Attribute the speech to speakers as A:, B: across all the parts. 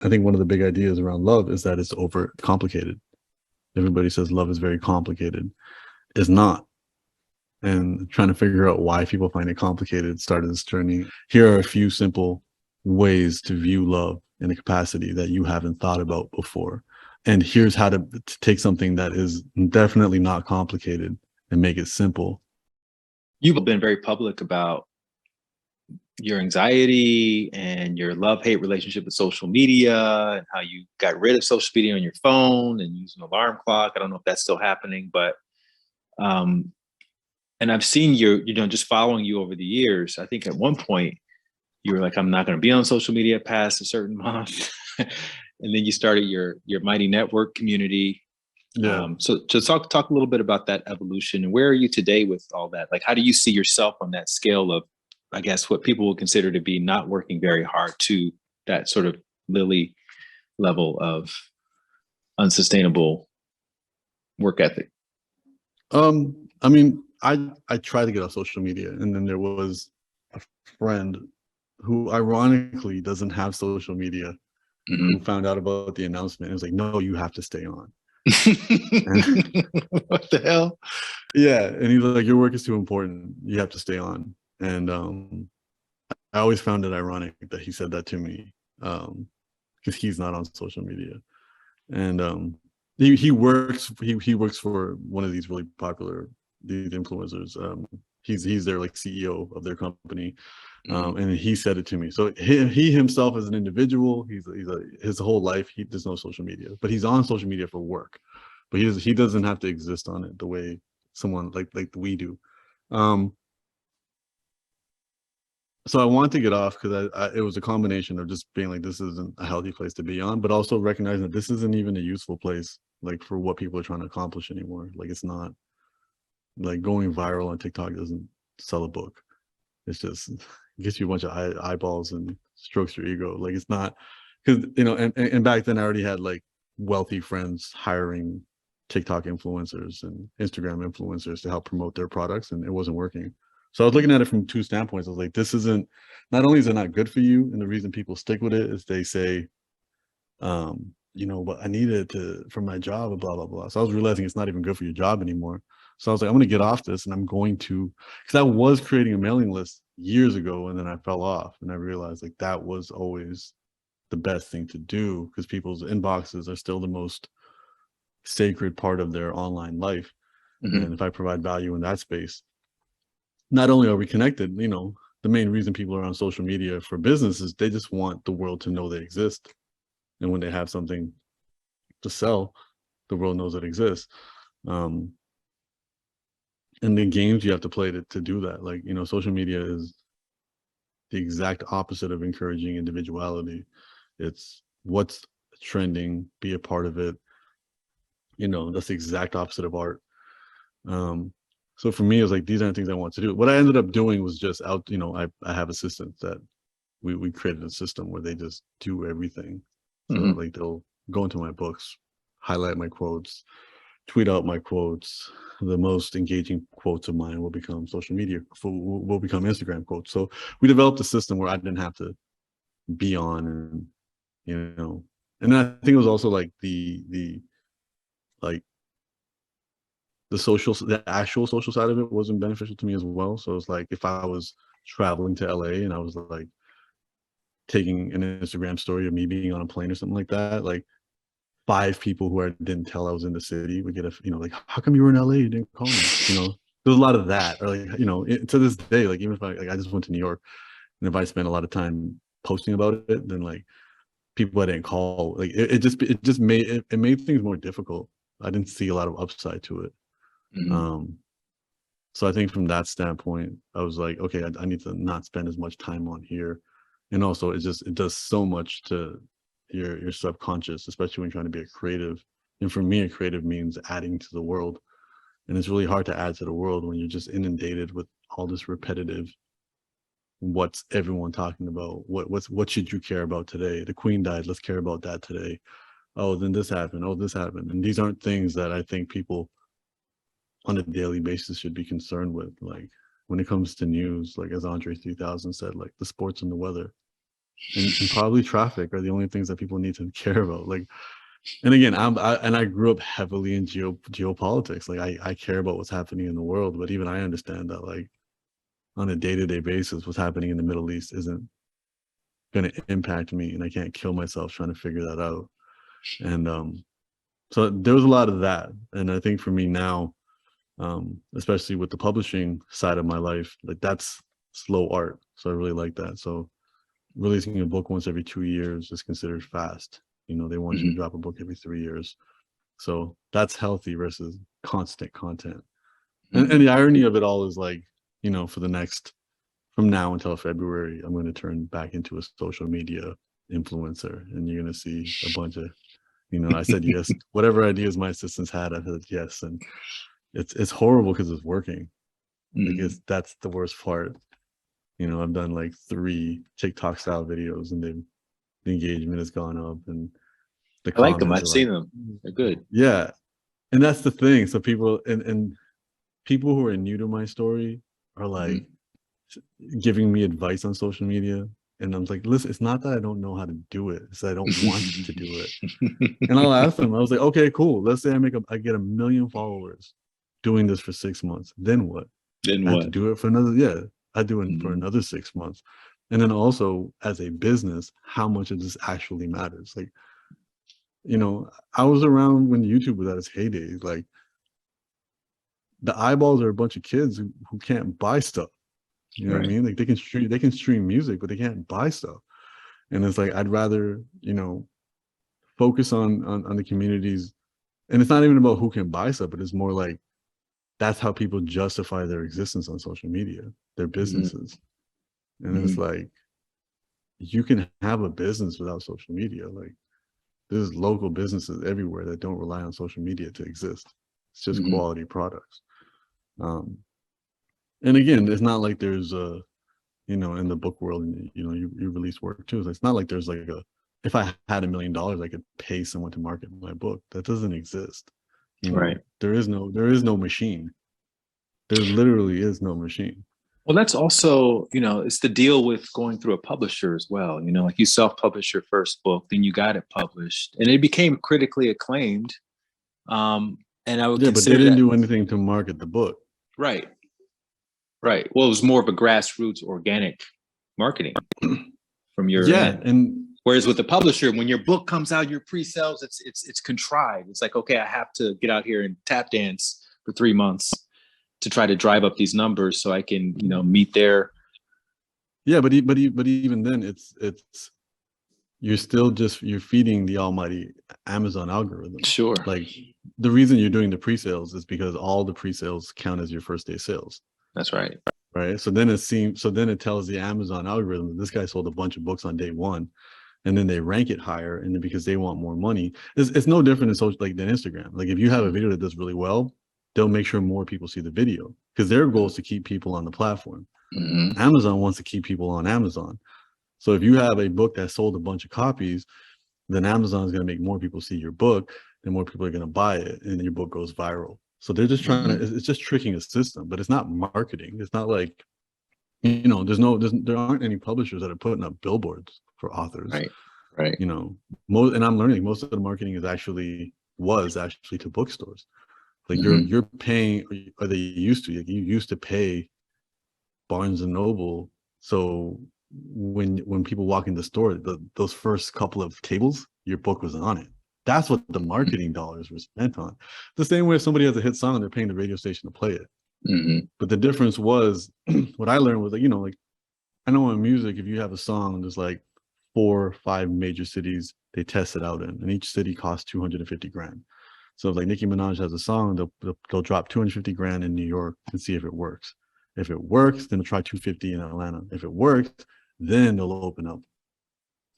A: I think one of the big ideas around love is that it's over complicated. Everybody says love is very complicated. It's not. And trying to figure out why people find it complicated started this journey. Here are a few simple ways to view love in a capacity that you haven't thought about before. And here's how to take something that is definitely not complicated and make it simple.
B: You've been very public about your anxiety and your love-hate relationship with social media and how you got rid of social media on your phone and use an alarm clock. I don't know if that's still happening, but um, and I've seen just following you over the years. I think at one point you were like, I'm not going to be on social media past a certain month. And then you started your Mighty Network community.
A: Yeah.
B: So to talk a little bit about that evolution, and where are you today with all that? Like, how do you see yourself on that scale of, I guess, what people will consider to be not working very hard to that sort of Lily level of unsustainable work ethic?
A: I mean, I tried to get off social media, and then there was a friend who ironically doesn't have social media who found out about the announcement. It was like, no, you have to stay on.
B: What the hell?
A: Yeah. And he's like, your work is too important. You have to stay on. And I always found it ironic that he said that to me, because he's not on social media. And he works for one of these really popular these influencers. He's their like CEO of their company. And he said it to me. So he himself as an individual, his whole life, there's no social media, but he's on social media for work. But he doesn't have to exist on it the way someone like we do. So I want to get off because it was a combination of just being like, this isn't a healthy place to be on, but also recognizing that this isn't even a useful place like for what people are trying to accomplish anymore. Like, it's not like going viral on TikTok doesn't sell a book. It's just gets you a bunch of eyeballs and strokes your ego. Like, it's not, because and back then I already had like wealthy friends hiring TikTok influencers and Instagram influencers to help promote their products, and it wasn't working. So I was looking at it from two standpoints. I was like, this isn't, not only is it not good for you, and the reason people stick with it is they say, but I needed to for my job and blah blah blah. So I was realizing it's not even good for your job anymore. So I was like, I'm going to get off this, and I'm going to, because I was creating a mailing list years ago, and then I fell off, and I realized like that was always the best thing to do, because people's inboxes are still the most sacred part of their online life. And if I provide value in that space, not only are we connected, the main reason people are on social media for business is they just want the world to know they exist. And when they have something to sell, the world knows it exists. And the games you have to play to do that. Like, social media is the exact opposite of encouraging individuality. It's what's trending, be a part of it. That's the exact opposite of art. So for me, it was like, these aren't things I want to do. What I ended up doing was just I have assistants that we created a system where they just do everything. So like, they'll go into my books, highlight my quotes, tweet out my quotes. The most engaging quotes of mine will become will become Instagram quotes. So we developed a system where I didn't have to be on, and I think it was also like the actual social side of it wasn't beneficial to me as well. So it's like, if I was traveling to LA and I was like taking an Instagram story of me being on a plane or something like that, like 5 people who I didn't tell I was in the city would get like, how come you were in LA? You didn't call me? There's a lot of that. Or like, to this day, like, even if I just went to New York, and if I spent a lot of time posting about it, then like people I didn't call, like it just made things more difficult. I didn't see a lot of upside to it. So I think from that standpoint, I was like, okay, I need to not spend as much time on here. And also it does so much to your subconscious, especially when you're trying to be a creative. And for me, a creative means adding to the world. And it's really hard to add to the world when you're just inundated with all this repetitive, what's everyone talking about? What should you care about today? The queen died, let's care about that today. Oh, then this happened. Oh, this happened. And these aren't things that I think people on a daily basis should be concerned with. Like, when it comes to news, like as Andre 3000 said, like the sports and the weather. and probably traffic are the only things that people need to care about. Like, and again, I grew up heavily in geopolitics. Like I care about what's happening in the world, but even I understand that like on a day-to-day basis, what's happening in the Middle East isn't going to impact me, and I can't kill myself trying to figure that out. And so there was a lot of that. And I think for me now, especially with the publishing side of my life, like that's slow art. So I really like that. So releasing a book once every 2 years is considered fast. You know, they want you to drop a book every 3 years. So that's healthy versus constant content. And the irony of it all is like, you know, for the next, from now until February, I'm going to turn back into a social media influencer, and you're going to see a bunch of, you know, I said yes, whatever ideas my assistants had, I said yes. And it's horrible because it's working. Because that's the worst part. You know, I've done like 3 TikTok style videos, and the engagement has gone up, and the
B: I like them.
A: comments
B: I've
A: are
B: seen
A: like,
B: them. They're good.
A: yeah. And that's the thing. So people and people who are new to my story are like giving me advice on social media. And I'm like, listen, it's not that I don't know how to do it. It's that I don't want to do it. And I'll ask them, I was like, okay, cool. Let's say I get 1 million followers doing this for 6 months. Then what?
B: Then
A: I have
B: what?
A: to do it for another, I do it for another 6 months. And then also as a business, how much of this actually matters. Like, you know, I was around when YouTube was at its heyday. Like the eyeballs are a bunch of kids who can't buy stuff. You know what I mean? Like they can stream music, but they can't buy stuff. And it's like I'd rather, you know, focus on the communities. And it's not even about who can buy stuff, but it's more like that's how people justify their existence on social media, their businesses. And it's like you can have a business without social media. Like there's local businesses everywhere that don't rely on social media to exist. It's just quality products. And again, it's not like there's a, you know, in the book world, you know, you release work too. So it's not like there's like if I had $1 million, I could pay someone to market my book. That doesn't exist. You know, there is no machine. There literally is no machine.
B: Well, that's also, you know, it's the deal with going through a publisher as well. You know, like you self-published your first book, then you got it published, and it became critically acclaimed. And I would
A: but they didn't do anything to market the book.
B: Right. Well, it was more of a grassroots organic marketing from your end.
A: And
B: whereas with the publisher, when your book comes out, your pre-sales, it's contrived. It's like, okay, I have to get out here and tap dance for 3 months to try to drive up these numbers so I can, you know, meet their.
A: Yeah, but even then, it's you're feeding the almighty Amazon algorithm.
B: Sure.
A: Like the reason you're doing the pre-sales is because all the pre-sales count as your first day sales.
B: That's right.
A: Right. So then it tells the Amazon algorithm that this guy sold a bunch of books on day 1, and then they rank it higher, and then because they want more money, it's no different in social than Instagram. Like if you have a video that does really well, they'll make sure more people see the video because their goal is to keep people on the platform. Amazon wants to keep people on Amazon. So if you have a book that sold a bunch of copies, then Amazon is going to make more people see your book, and more people are going to buy it, and your book goes viral. So they're just trying to, it's just tricking a system, but it's not marketing. It's not like, you know, there aren't any publishers that are putting up billboards for authors.
B: Right.
A: You know, and I'm learning most of the marketing was actually to bookstores. Like you're paying, or they used to, like you used to pay Barnes and Noble. So when people walk in the store, those first couple of tables, your book was on it. That's what the marketing dollars were spent on. The same way if somebody has a hit song, they're paying the radio station to play it. But the difference was, what I learned was like, you know, like I know in music, if you have a song, there's like 4 or 5 major cities they test it out in, and each city costs 250 grand. So if like Nicki Minaj has a song, they'll drop 250 grand in New York and see if it works. If it works, then they'll try 250 in Atlanta. If it works, then they'll open up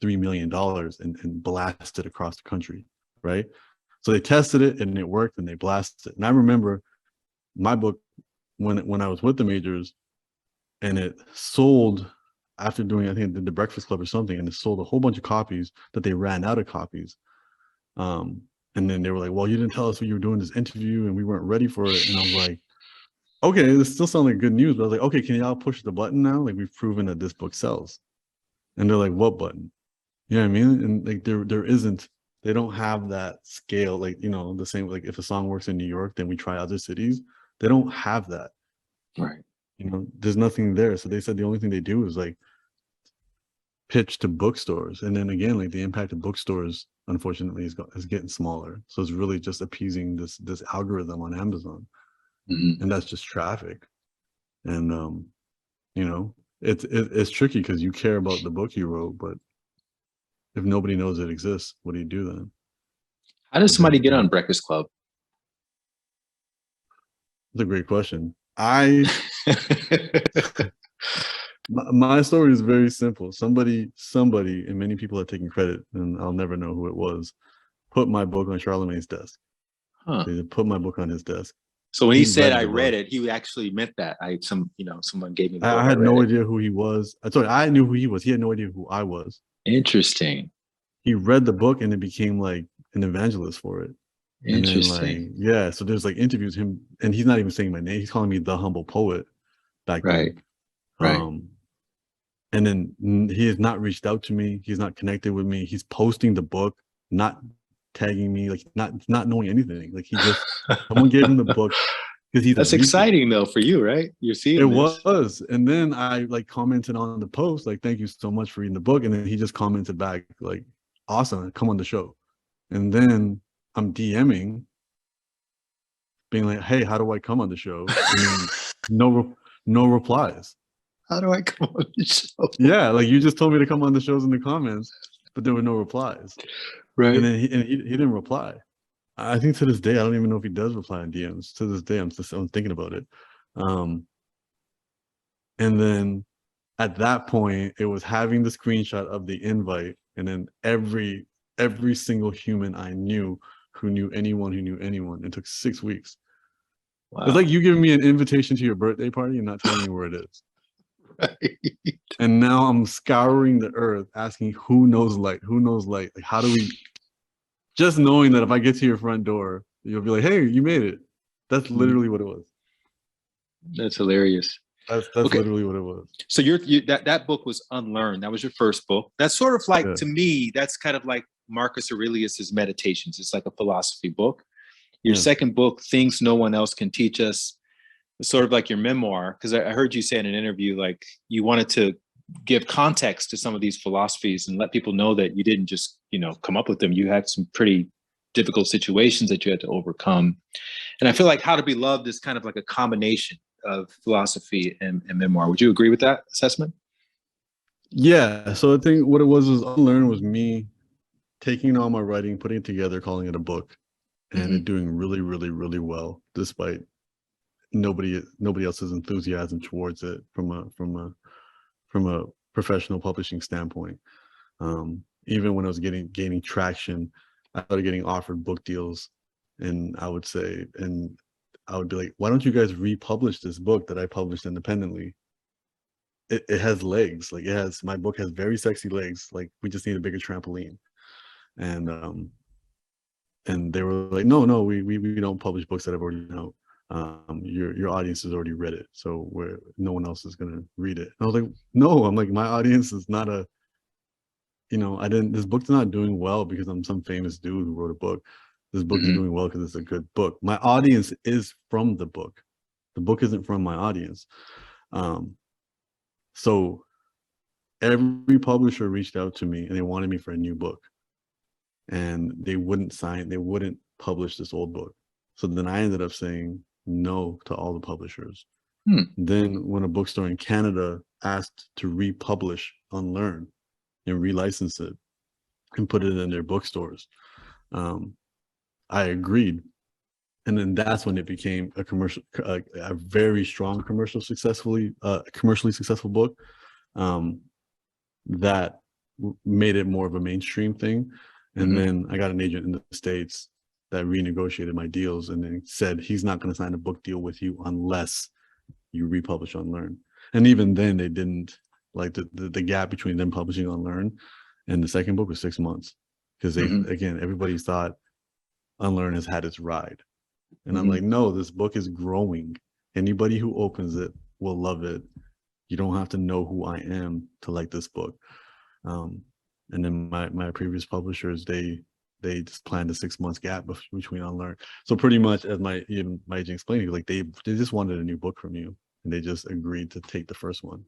A: $3 million and blast it across the country, right? So they tested it and it worked, and they blasted it. And I remember my book when I was with the majors, and it sold after doing, I think, the Breakfast Club or something, and it sold a whole bunch of copies that they ran out of copies. And then they were like, well, you didn't tell us when you were doing this interview and we weren't ready for it. And I was like, okay, this still sounds like good news, but I was like, okay, can y'all push the button now? Like we've proven that this book sells. And they're like, what button? You know what I mean? And like there isn't, they don't have that scale, like, you know, the same, like if a song works in New York, then we try other cities. They don't have that.
B: Right.
A: You know, there's nothing there. So they said the only thing they do is like pitch to bookstores. And then again, like the impact of bookstores, unfortunately, is getting smaller. So it's really just appeasing this algorithm on Amazon.
B: Mm-hmm.
A: And that's just traffic. And you know, it's tricky because you care about the book you wrote, but if nobody knows it exists, what do you do then?
B: How does
A: So then,
B: somebody get on Breakfast Club?
A: that's a great question. My story is very simple. Somebody, and many people are taking credit, and I'll never know who it was, put my book on Charlemagne's desk.
B: Huh.
A: They put my book on his desk.
B: So when he said
A: read
B: I
A: the
B: read
A: book.
B: it, he actually meant that. Someone gave me the
A: I
B: book. I
A: had
B: read
A: no
B: it.
A: idea who he was. Sorry, I knew who he was. He had no idea who I was.
B: Interesting.
A: He read the book and it became like an evangelist for it. And then like,
B: Interesting.
A: yeah, so there's like interviews him, and he's not even saying my name. He's calling me the humble poet back
B: Right.
A: then.
B: Right.
A: And then he has not reached out to me. He's not connected with me. He's posting the book, not tagging me, like not knowing anything. Like he just, someone gave him the book because he's a
B: That's
A: repeat.
B: exciting though for you, right? You're
A: It
B: seeing this.
A: was. And then I like commented on the post, like, thank you so much for reading the book. And then he just commented back, like, awesome, come on the show. And then I'm DMing, being like, hey, how do I come on the show? And then no replies.
B: How do I come on the show?
A: Yeah, like you just told me to come on the shows in the comments, but there were no replies.
B: Right.
A: And then he didn't reply. I think to this day, I don't even know if he does reply in DMs. To this day, I'm thinking about it. And then at that point, it was having the screenshot of the invite, and then every single human I knew who knew anyone who knew anyone. It took 6 weeks.
B: Wow.
A: It's like you giving me an invitation to your birthday party and not telling me where it is.
B: Right.
A: And now I'm scouring the earth asking who knows Light? Who knows Light? Like, how do we, just knowing that if I get to your front door, you'll be like, hey, you made it. That's literally what it was.
B: That's hilarious.
A: That's
B: Okay.
A: literally what it was.
B: So that book was Unlearned. That was your first book. That's sort of like, to me, that's kind of like Marcus Aurelius's Meditations. It's like a philosophy book. Your second book, Things No One Else Can Teach Us, is sort of like your memoir. Because I heard you say in an interview, like you wanted to give context to some of these philosophies and let people know that you didn't just, come up with them. You had some pretty difficult situations that you had to overcome. And I feel like How to Be Loved is kind of like a combination of philosophy and memoir. Would you agree with that assessment?
A: Yeah. So I think what it was Unlearn was me taking all my writing, putting it together, calling it a book, and it doing really, really, really well, despite nobody else's enthusiasm towards it from a professional publishing standpoint. Even when I was gaining traction, I started getting offered book deals, and I would be like, why don't you guys republish this book that I published independently? It has legs. Like my book has very sexy legs. Like we just need a bigger trampoline. And they were like, no, we don't publish books that have already been out. Your audience has already read it, so no one else is gonna read it. And I was like, no, I'm like, my audience is not this book's not doing well because I'm some famous dude who wrote a book. This book is doing well because it's a good book. My audience is from the book. The book isn't from my audience. So every publisher reached out to me and they wanted me for a new book, and they wouldn't publish this old book. So then I ended up saying no to all the publishers. Then when a bookstore in Canada asked to republish Unlearn and relicense it and put it in their bookstores, I agreed. And then that's when it became a very strong commercially successful book that made it more of a mainstream thing. And then I got an agent in the States that renegotiated my deals and then said, he's not going to sign a book deal with you unless you republish Unlearn. And even then they didn't. Like the gap between them publishing Unlearn and the second book was 6 months. Because again, everybody thought Unlearn has had its ride. And I'm like, no, this book is growing. Anybody who opens it will love it. You don't have to know who I am to like this book. And then my previous publishers, they just planned a 6 months gap between Unlearn. So pretty much, as my agent explained, like they just wanted a new book from you, and they just agreed to take the first one.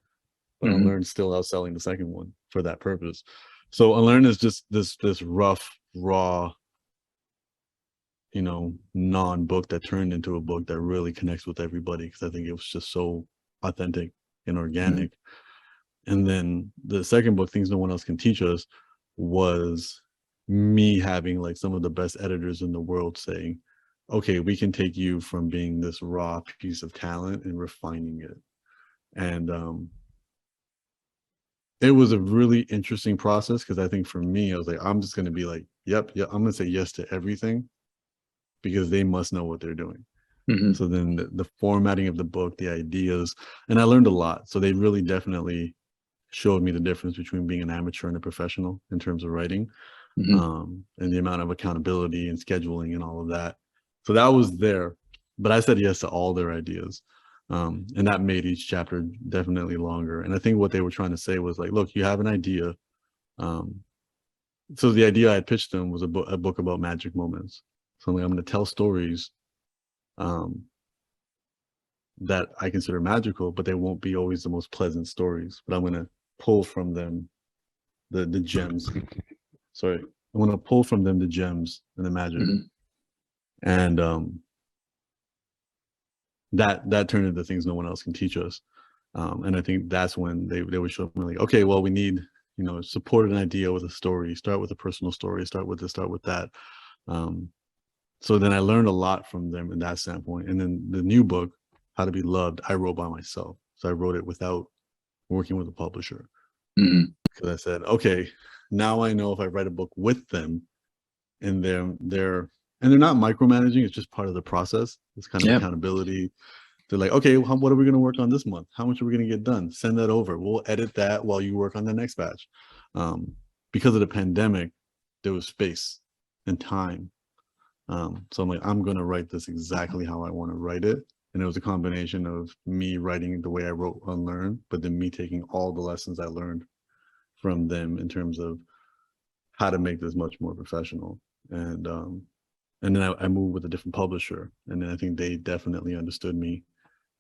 A: But Unlearn's still outselling the second one for that purpose. So Unlearn is just this rough, raw, non-book that turned into a book that really connects with everybody, because I think it was just so authentic and organic. And then the second book, Things No One Else Can Teach Us, was me having like some of the best editors in the world saying, okay, we can take you from being this raw piece of talent and refining it. And it was a really interesting process, because I think for me, I was like, I'm just going to be like, yep, I'm going to say yes to everything, because they must know what they're doing. So then the formatting of the book, the ideas, and I learned a lot. So they really definitely showed me the difference between being an amateur and a professional in terms of writing, and the amount of accountability and scheduling and all of that. So that was there, but I said yes to all their ideas. And that made each chapter definitely longer. And I think what they were trying to say was like, look, you have an idea. So the idea I had pitched them was a book about magic moments. So I'm going to tell stories that I consider magical, but they won't be always the most pleasant stories. But I'm going to pull from them the gems. Sorry, I'm going to pull from them the gems and the magic. And that turned into Things No One Else Can Teach Us. And I think that's when they would show me like, okay, well, we need, support an idea with a story. Start with a personal story. Start with this. Start with that. So then I learned a lot from them in that standpoint. And then the new book, How to Be Loved, I wrote by myself. So I wrote it without working with a publisher. Because I said, okay, now I know if I write a book with them, and they're not micromanaging, it's just part of the process. It's kind of accountability. They're like, okay, what are we going to work on this month? How much are we going to get done? Send that over. We'll edit that while you work on the next batch. Because of the pandemic, there was space and time. So I'm like, I'm going to write this exactly how I want to write it. And it was a combination of me writing the way I wrote Unlearn, but then me taking all the lessons I learned from them in terms of how to make this much more professional. And then I moved with a different publisher. And then I think they definitely understood me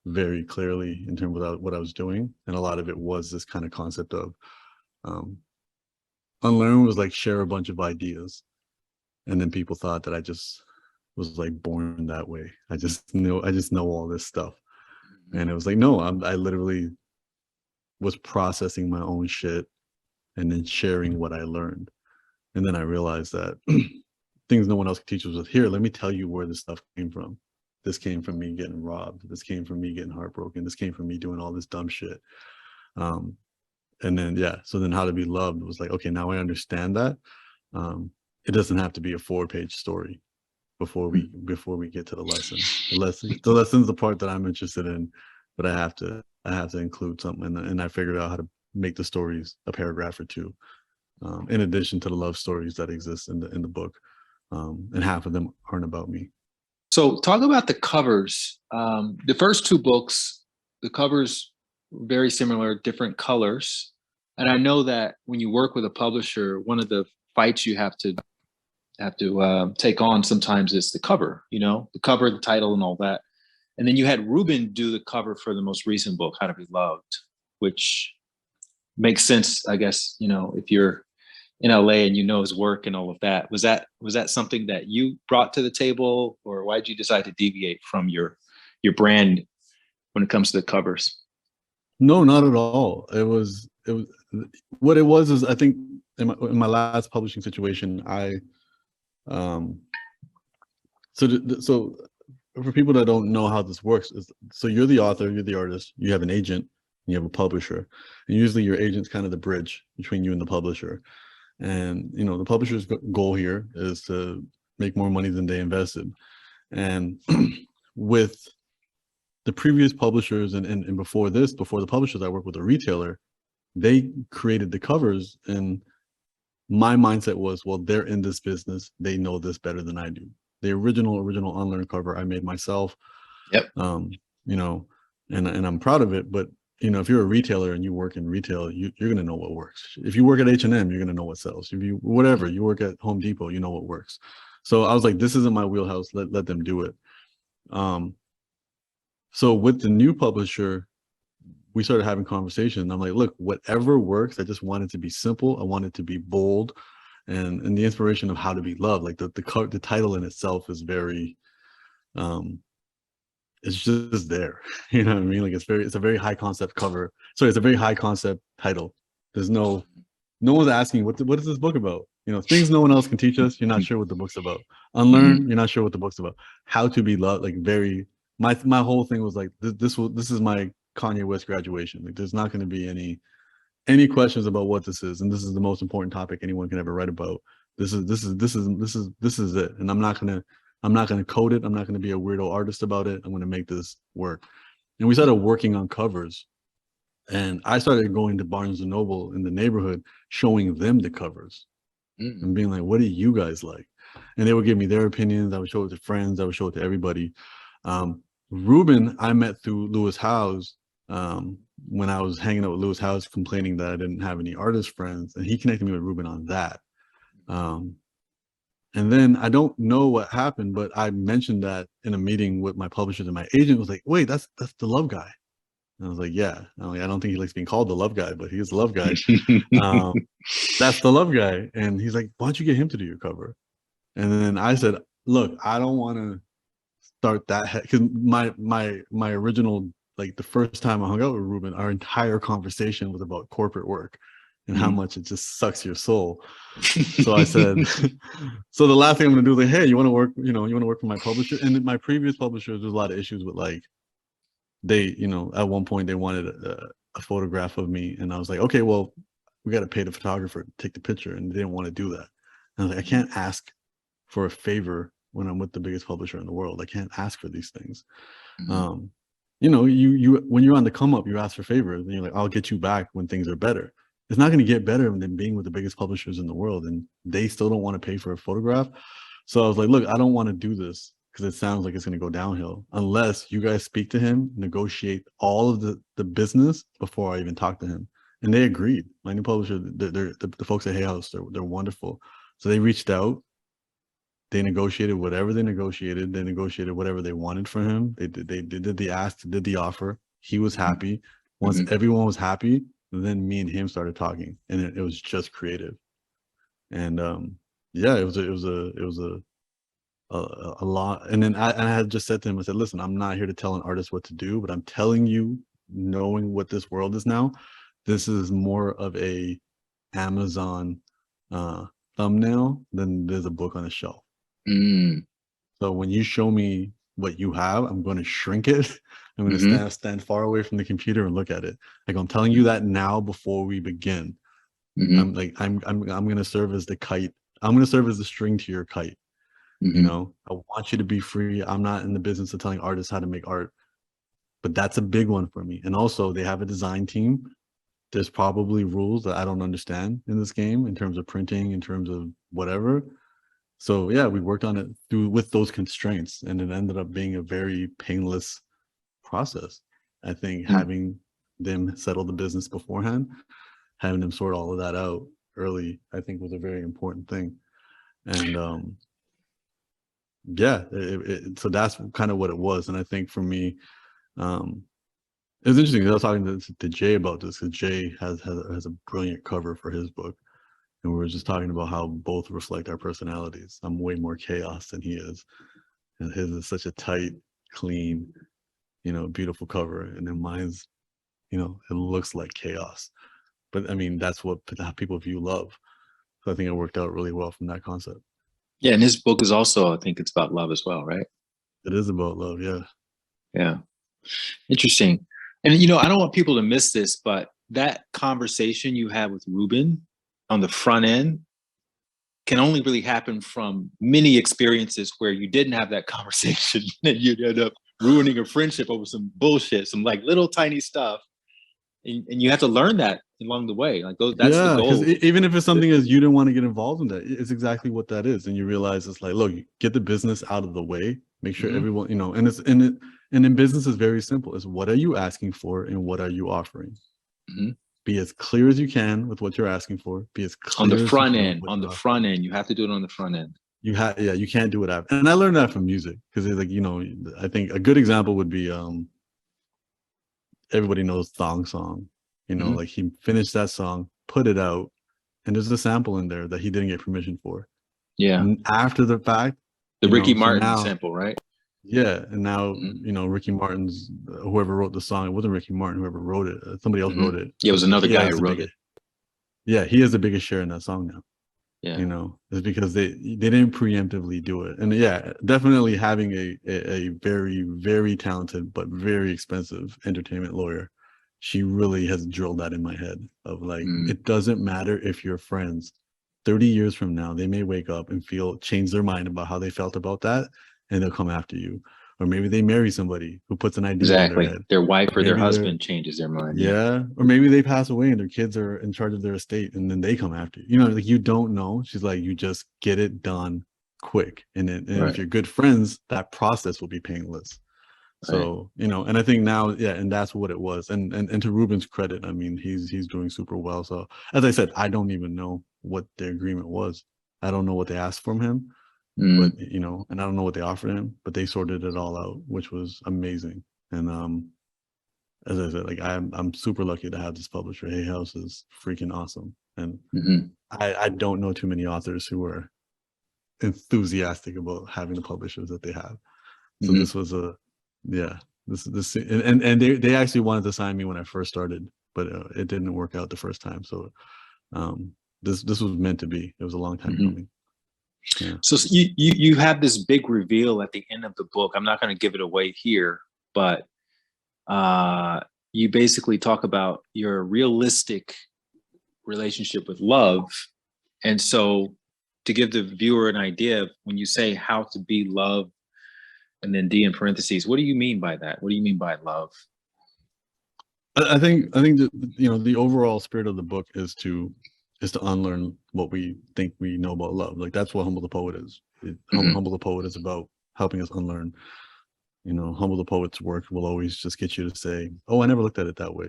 A: very clearly in terms of what I was doing. And a lot of it was this kind of concept of Unlearn was like share a bunch of ideas. And then people thought that I just was like born that way. I just know all this stuff. And it was like, no, I literally was processing my own shit and then sharing what I learned. And then I realized that Things No One Else Can Teach Us was here. Let me tell you where this stuff came from. This came from me getting robbed. This came from me getting heartbroken. This came from me doing all this dumb shit. And then, so then How to Be Loved was like, okay, now I understand that. It doesn't have to be a 4-page story before we get to the lesson. The lesson's the part that I'm interested in, but I have to include something. And I figured out how to make the stories a paragraph or two, in addition to the love stories that exist in the book. And half of them aren't about me.
B: So talk about the covers. The first 2 books, the covers were very similar, different colors. And I know that when you work with a publisher, one of the fights you have to take on sometimes is the cover, the cover, the title, and all that. And then you had Ruben do the cover for the most recent book, How to Be Loved, which makes sense, I guess, if you're in LA and his work and all of that. Was that something that you brought to the table, or why did you decide to deviate from your brand when it comes to the covers?
A: No, not at all. It was what it was is, I think in my last publishing situation, so for people that don't know how this works, so you're the author, you're the artist, you have an agent, and you have a publisher, and usually your agent's kind of the bridge between you and the publisher. And the publisher's goal here is to make more money than they invested. And with the previous publishers and before the publishers, I worked with a retailer. They created the covers, and my mindset was, well, they're in this business, they know this better than I do. The original Unlearn cover I made myself.
B: Yep.
A: And I'm proud of it, but if you're a retailer and you work in retail, you're going to know what works. If you work at H&M, you're going to know what sells. If you work at Home Depot, you know what works. So I was like, this isn't my wheelhouse. Let them do it. So with the new publisher, we started having conversation. I'm like, look, whatever works. I just want it to be simple. I want it to be bold, and the inspiration of how to be loved. Like the title in itself is very, it's just there. You know what I mean? Like it's a very high concept cover. Sorry, it's a very high concept title. There's no one's asking what is this book about? Things no one else can teach us. You're not sure what the book's about. Unlearn. You're not sure what the book's about. How to be loved. Like my whole thing was like this is my Kanye West graduation. Like there's not going to be any questions about what this is, and this is the most important topic anyone can ever write about. This is it, and I'm not gonna code it. I'm not gonna be a weirdo artist about it. I'm gonna make this work. And we started working on covers, and I started going to Barnes and Noble in the neighborhood, showing them the covers, and being like, "What do you guys like?" And they would give me their opinions. I would show it to friends. I would show it to everybody. Ruben, I met through Lewis Howes. When I was hanging out with Lewis Howes, complaining that I didn't have any artist friends, and he connected me with Ruben on that. And then I don't know what happened, but I mentioned that in a meeting with my publishers, and my agent was like, "Wait, that's the love guy." And I was like, "Yeah." I'm like, I don't think he likes being called the love guy, but he is the love guy. That's the love guy. And he's like, "Why don't you get him to do your cover?" And then I said, "Look, I don't want to start that, because my original, like the first time I hung out with Ruben, our entire conversation was about corporate work and how much it just sucks your soul." So I said, so the last thing I'm going to do is like, "Hey, you want to work, you want to work for my publisher?" And my previous publishers, there's a lot of issues with, like, they, at one point they wanted a photograph of me, and I was like, "Okay, well, we got to pay the photographer to take the picture," and they didn't want to do that. And I was like, I can't ask for a favor when I'm with the biggest publisher in the world. I can't ask for these things. You when you're on the come up, you ask for favors, and you're like, "I'll get you back when things are better." It's not going to get better than being with the biggest publishers in the world, and they still don't want to pay for a photograph. So I was like, "Look, I don't want to do this because it sounds like it's going to go downhill unless you guys speak to him, negotiate all of the business before I even talk to him." And they agreed. My new publisher, they're the folks at Hay House, they're wonderful. So they reached out. They negotiated whatever they negotiated. They negotiated whatever they wanted for him. They did the ask, did the offer. He was happy. Once everyone was happy, then me and him started talking, and it was just creative. And yeah, it was a lot. And then I had just said to him, I said, "Listen, I'm not here to tell an artist what to do, but I'm telling you, knowing what this world is now, this is more of a Amazon thumbnail than there's a book on a shelf. So when you show me what you have, I'm going to shrink it. I'm going to stand far away from the computer and look at it. Like, I'm telling you that now before we begin. I'm going to serve as the kite. I'm going to serve as the string to your kite. I want you to be free. I'm not in the business of telling artists how to make art, but that's a big one for me. And also, they have a design team. There's probably rules that I don't understand in this game in terms of printing, in terms of whatever. So yeah, we worked on it with those constraints, and it ended up being a very painless process. I think having them settle the business beforehand, having them sort all of that out early, I think was a very important thing. And yeah, so that's kind of what it was. And I think for me, it was interesting. I was talking to Jay about this, because Jay has a brilliant cover for his book. And we were just talking about how both reflect our personalities. I'm way more chaos than he is. And his is such a tight, clean, beautiful cover. And then mine's, it looks like chaos. But I mean, that's how people view love. So I think it worked out really well from that concept.
B: Yeah, and his book is also, I think it's about love as well, right?
A: It is about love, yeah.
B: Yeah. Interesting. And, I don't want people to miss this, but that conversation you had with Ruben on the front end can only really happen from many experiences where you didn't have that conversation and you'd end up ruining a friendship over some bullshit, some like little tiny stuff. And you have to learn that along the way. Like that's the goal.
A: Because even if it's something as you didn't want to get involved in that, it's exactly what that is. And you realize it's like, look, get the business out of the way, Make sure everyone, you know, and it's and in business is very simple. It's what are you asking for and what are you offering? Be as clear as you can with what you're asking for. Be as clear
B: On the
A: as you
B: front
A: can
B: end,
A: with what
B: on
A: you're
B: the
A: offering.
B: front end, you have to do it on the front end.
A: Yeah, you can't do it after. And I learned that from music because it's like, you know, I think a good example would be everybody knows Thong Song. You know, like he finished that song, put it out, and there's a sample in there that he didn't get permission for.
B: Yeah.
A: And after the fact,
B: The
A: you
B: Ricky
A: know, so
B: Martin
A: now,
B: sample, right?
A: yeah, and now you know Ricky Martin's whoever wrote the song. It wasn't Ricky Martin. Whoever wrote it, somebody else wrote it.
B: Yeah, it was
A: But
B: another
A: he
B: guy
A: has
B: who
A: the
B: wrote
A: biggest.
B: it.
A: Yeah, he has the biggest share in that song now.
B: Yeah.
A: You know, it's because they didn't preemptively do it. And yeah, definitely having a very, very talented but very expensive entertainment lawyer, she really has drilled that in my head of like, it doesn't matter if you're friends. 30 years from now, they may wake up and change their mind about how they felt about that, and they'll come after you. Or maybe they marry somebody who puts an idea in their head.
B: Their wife or their
A: Maybe
B: husband changes their mind.
A: yeah. Or maybe they pass away and their kids are in charge of their estate and then they come after you. You know, like you don't know. She's like, you just get it done quick. And if you're good friends, that process will be painless. So, you know, and I think now, yeah, and that's what it was. And to Ruben's credit, I mean, he's doing super well. So as I said, I don't even know what the agreement was. I don't know what they asked from him, but you know, and I don't know what they offered him, but they sorted it all out, which was amazing. And as I said, like I'm super lucky to have this publisher. Hay House is freaking awesome, and I don't know too many authors who are enthusiastic about having the publishers that they have. So this was this and they actually wanted to sign me when I first started, but it didn't work out the first time. So this was meant to be. It was a long time coming. Yeah.
B: So you have this big reveal at the end of the book. I'm not going to give it away here, but you basically talk about your realistic relationship with love. And so to give the viewer an idea of when you say how to be love and then D in parentheses, what do you mean by that? What do you mean by love?
A: I think that, you know, the overall spirit of the book is to unlearn what we think we know about love. Like that's what Humble the Poet is. Humble the Poet is about helping us unlearn. You know, Humble the Poet's work will always just get you to say, oh, I never looked at it that way.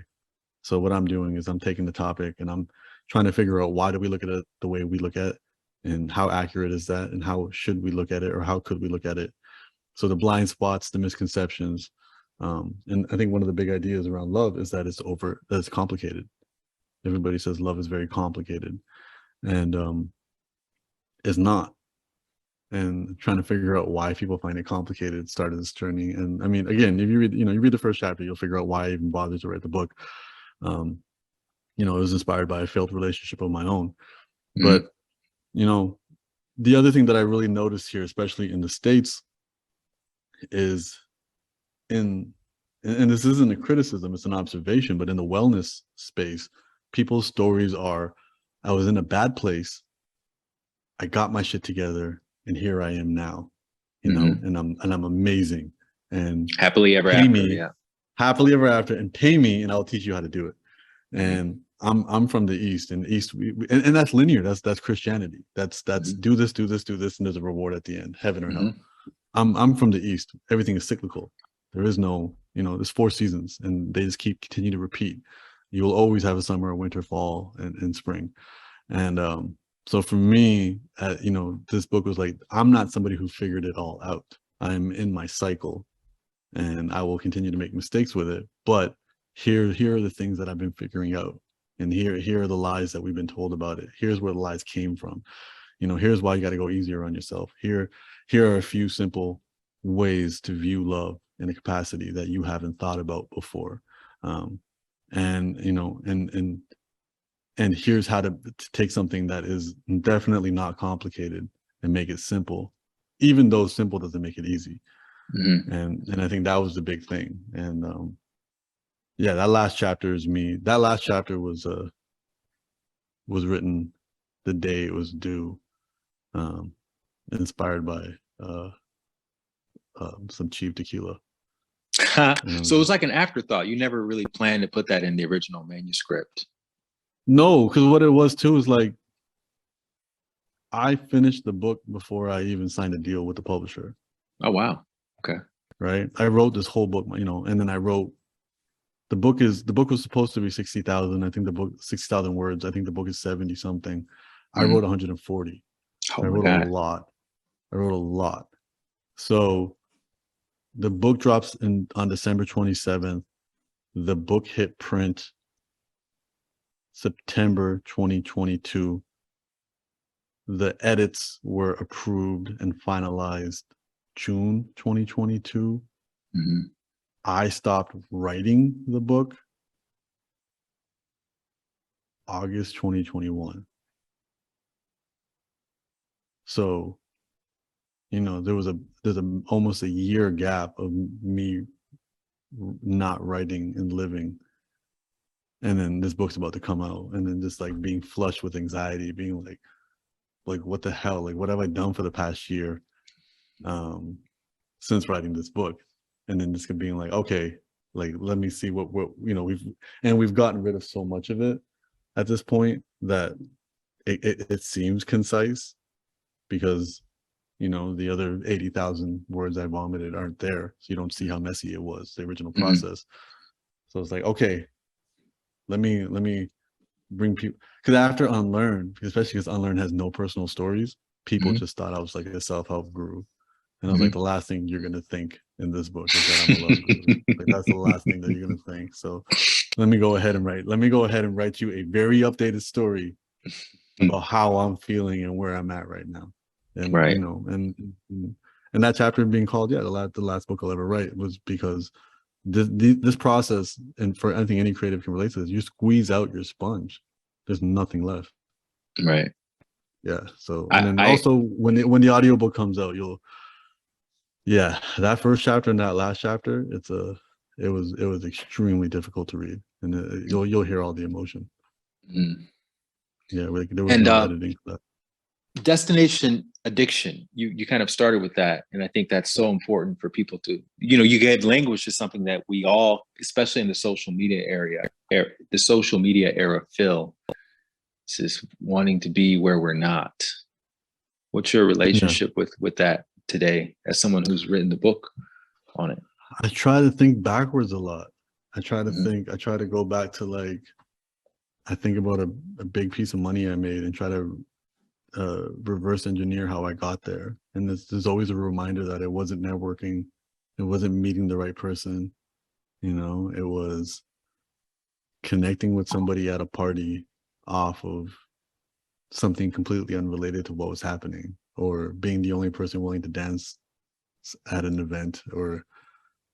A: So what I'm doing is I'm taking the topic and I'm trying to figure out why do we look at it the way we look at it, and how accurate is that, and how should we look at it, or how could we look at it? So the blind spots, the misconceptions, and I think one of the big ideas around love is that it's complicated. Everybody says love is very complicated, and it's not. And trying to figure out why people find it complicated started this journey. And I mean, again, if you read the first chapter, you'll figure out why I even bothered to write the book. You know, it was inspired by a failed relationship of my own. But, you know, the other thing that I really noticed here, especially in the States, is and this isn't a criticism, it's an observation, but in the wellness space, people's stories are, I was in a bad place, I got my shit together, and here I am now, you know, and I'm amazing, and
B: happily ever after,
A: happily ever after, and pay me, and I'll teach you how to do it. And I'm from the East, and East, and that's linear. That's Christianity. That's do this, and there's a reward at the end, heaven or hell. I'm from the East. Everything is cyclical. There is no, you know, there's 4 seasons, and they just continue to repeat. You will always have a summer, a winter, fall, and spring, and so for me, you know, this book was like, I'm not somebody who figured it all out. I'm in my cycle, and I will continue to make mistakes with it. But here are the things that I've been figuring out, and here are the lies that we've been told about it. Here's where the lies came from. You know, here's why you got to go easier on yourself. Here are a few simple ways to view love in a capacity that you haven't thought about before. And you know, and here's how to take something that is definitely not complicated and make it simple, even though simple doesn't make it easy. And I think that was the big thing. And yeah, that last chapter is me. That last chapter was written the day it was due, inspired by some cheap tequila.
B: So it was like an afterthought. You never really planned to put that in the original manuscript.
A: No, because what it was too is like, I finished the book before I even signed a deal with the publisher.
B: Oh, wow. Okay.
A: right? I wrote this whole book, you know, and then I wrote the book was supposed to be 60,000. I think the book 60,000 words. I think the book is 70 something. I wrote 140.
B: Oh
A: I
B: my
A: wrote
B: God.
A: a lot. I wrote a lot. So the book drops on December 27th. The book hit print September 2022. The edits were approved and finalized June 2022.
B: Mm-hmm.
A: I stopped writing the book August 2021. So, you know, there's almost a year gap of me not writing and living. And then this book's about to come out, and then just like being flushed with anxiety, being like what the hell? Like, what have I done for the past year since writing this book? And then just being like, okay, like let me see what you know, we've gotten rid of so much of it at this point that it seems concise, because you know the other 80,000 words I vomited aren't there, so you don't see how messy it was, the original process. So it's like, okay, let me bring people, because after Unlearn, especially because Unlearn has no personal stories, people just thought I was like a self-help guru. And I was like, the last thing you're gonna think in this book is that I'm a love guru. Like that's the last thing that you're gonna think. So let me go ahead and write you a very updated story about how I'm feeling and where I'm at right now. And
B: Right.
A: you know, and that chapter being called, yeah, the last book I'll ever write, was because this process, and for anything any creative can relate to this, you squeeze out your sponge. There's nothing left.
B: Right.
A: Yeah. So, and then also when the audiobook comes out, that first chapter and that last chapter, it was extremely difficult to read, and you'll hear all the emotion. Yeah, like there was no editing for that.
B: Destination addiction, you kind of started with that, and I think that's so important for people to, you know, you gave language to something that we all, especially in the social media era, feel. It's just wanting to be where we're not. What's your relationship with that today, as someone who's written the book on it?
A: I try to think backwards a lot. I try to go back to, like, I think about a big piece of money I made and try to reverse engineer how I got there. And there's always a reminder that it wasn't networking, it wasn't meeting the right person, you know, it was connecting with somebody at a party off of something completely unrelated to what was happening, or being the only person willing to dance at an event, or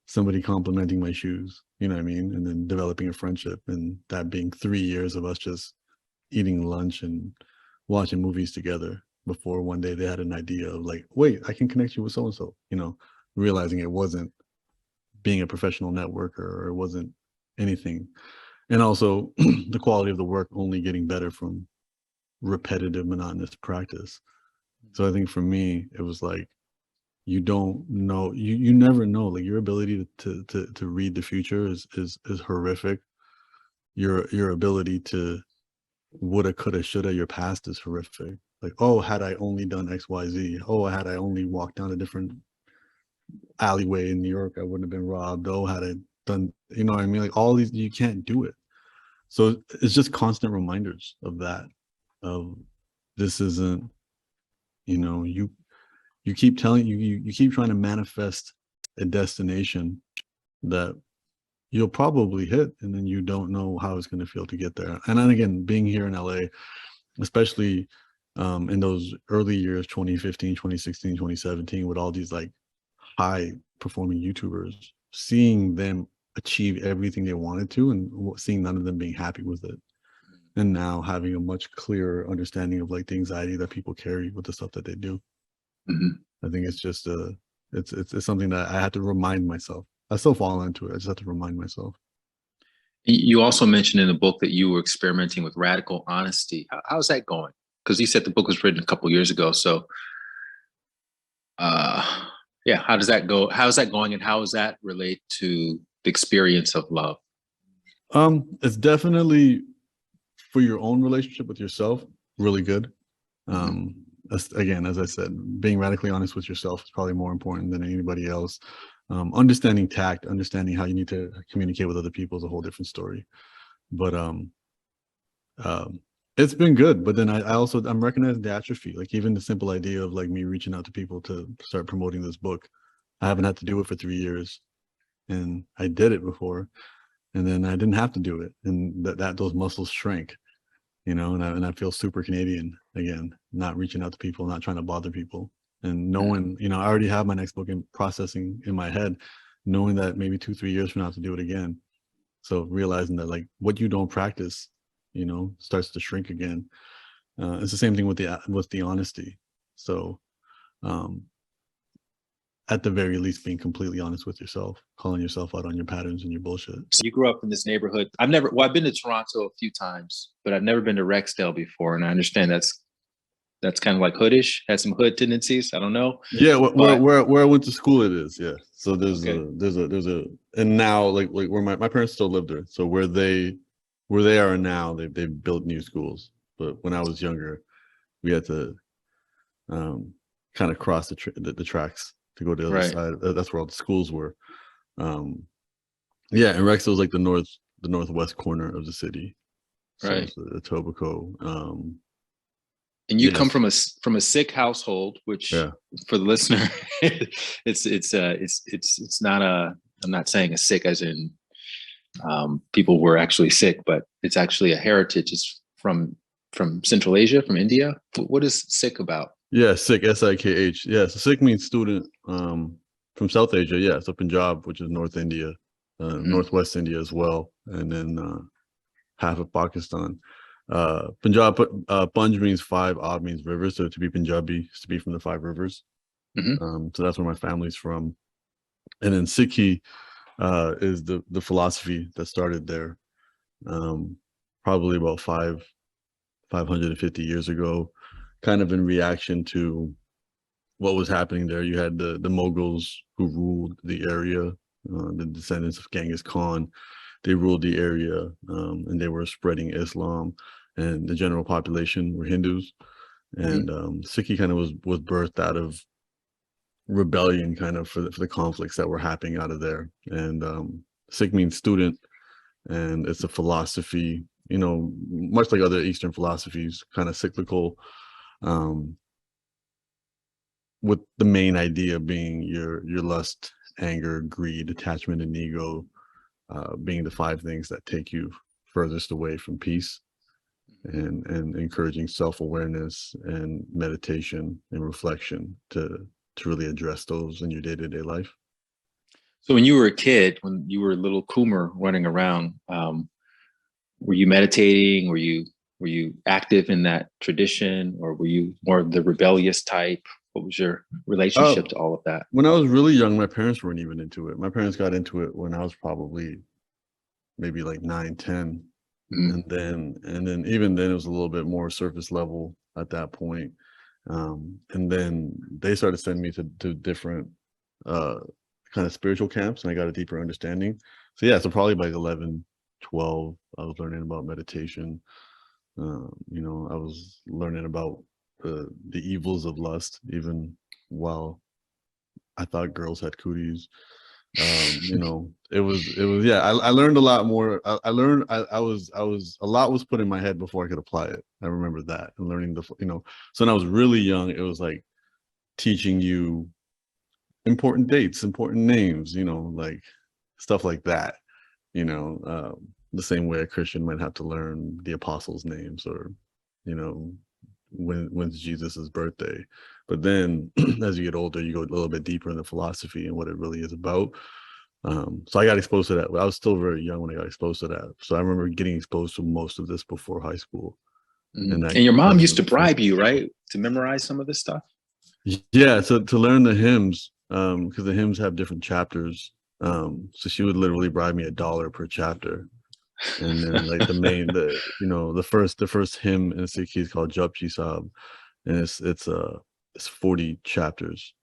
A: somebody complimenting my shoes, you know what I mean? And then developing a friendship, and that being 3 years of us just eating lunch and watching movies together before one day they had an idea of like, wait, I can connect you with so-and-so, you know, realizing it wasn't being a professional networker, or it wasn't anything. And also the quality of the work only getting better from repetitive, monotonous practice. So I think for me, it was like, you don't know, you never know, like your ability to read the future is horrific. Your ability to woulda, coulda, shoulda, your past is horrific. Like, oh, had I only done XYZ, oh, had I only walked down a different alleyway in New York, I wouldn't have been robbed. Oh, had I done, you know what I mean? Like all these, you can't do it. So it's just constant reminders of that, of this isn't, you know, you keep telling you keep trying to manifest a destination that you'll probably hit, and then you don't know how it's going to feel to get there. And then again, being here in LA, especially in those early years, 2015, 2016, 2017, with all these like high performing YouTubers, seeing them achieve everything they wanted to, and seeing none of them being happy with it. And now having a much clearer understanding of like the anxiety that people carry with the stuff that they do. I think it's just it's something that I had to remind myself. I still fall into it. I just have to remind myself.
B: You also mentioned in the book that you were experimenting with radical honesty. How's that going? Because you said the book was written a couple years ago. So, yeah, how does that go? How's that going, and how does that relate to the experience of love?
A: It's definitely, for your own relationship with yourself, really good. again, as I said, being radically honest with yourself is probably more important than anybody else. Understanding tact, understanding how you need to communicate with other people is a whole different story. But it's been good. But then I'm recognizing the atrophy. Like even the simple idea of like me reaching out to people to start promoting this book, I haven't had to do it for 3 years, and I did it before, and then I didn't have to do it, and those muscles shrank, and I feel super Canadian again, not reaching out to people, not trying to bother people, and knowing, I already have my next book in processing in my head, knowing that maybe 2-3 years from now I have to do it again. So realizing that like what you don't practice, starts to shrink again. It's the same thing with the honesty. So at the very least, being completely honest with yourself, calling yourself out on your patterns and your bullshit.
B: So you grew up in this neighborhood. I've been to Toronto a few times, but I've never been to Rexdale before. And I understand that's kind of like hoodish, has some hood tendencies. I don't know.
A: Yeah, where I went to school, it is. Yeah. So there's and now like where my parents still live there. So where they are now, they've built new schools. But when I was younger, we had to kind of cross the tracks to go to the other side. That's where all the schools were. Yeah, and Rexdale was like the northwest corner of the city. So
B: right.
A: It's Etobicoke.
B: And you come from a Sikh household, which for the listener, it's not I'm not saying a Sikh as in people were actually Sikh, but it's actually a heritage. It's from Central Asia, from India. What is Sikh about?
A: Yeah, Sikh, Sikh. Yeah, so Sikh means student from South Asia. Yeah, so Punjab, which is North India, Northwest India as well, and then half of Pakistan. Punjab, Punj means 5, Ab means river. So to be Punjabi is to be from the 5 rivers. So that's where my family's from. And then Sikhi is the philosophy that started there, probably about 550 years ago, kind of in reaction to what was happening there. You had the Mughals who ruled the area, the descendants of Genghis Khan. They ruled the area, and they were spreading Islam, and the general population were Hindus. And Sikhi kind of was birthed out of rebellion, kind of for the conflicts that were happening out of there. And Sikh means student, and it's a philosophy, much like other Eastern philosophies, kind of cyclical, with the main idea being your lust, anger, greed, attachment, and ego, being the 5 things that take you furthest away from peace, and encouraging self-awareness and meditation and reflection to really address those in your day-to-day life.
B: So when you were a kid, when you were a little Coomer running around, were you meditating? Were you active in that tradition, or were you more of the rebellious type? What was your relationship to all of that?
A: When I was really young, my parents weren't even into it. My parents got into it when I was probably maybe like 9, 10. And then even then it was a little bit more surface level at that point. And then they started sending me to different kind of spiritual camps, and I got a deeper understanding. So yeah, so probably by 11, 12, I was learning about meditation. I was learning about the evils of lust, even while I thought girls had cooties. It was yeah, I learned a lot more. I learned I was a lot was put in my head before I could apply it. I remember that, and learning so when I was really young, it was like teaching you important dates, important names, like stuff like that, the same way a Christian might have to learn the apostles' names, or when's Jesus's birthday. But then as you get older, you go a little bit deeper into philosophy and what it really is about. So I got exposed to that. I was still very young when I got exposed to that. So I remember getting exposed to most of this before high school.
B: And your mom used to bribe you, right, to memorize some of this stuff?
A: Yeah, so to learn the hymns, because the hymns have different chapters. So she would literally bribe me $1 per chapter. And then like the first hymn in Sikh is called Japji Sahib, and it's 40 chapters,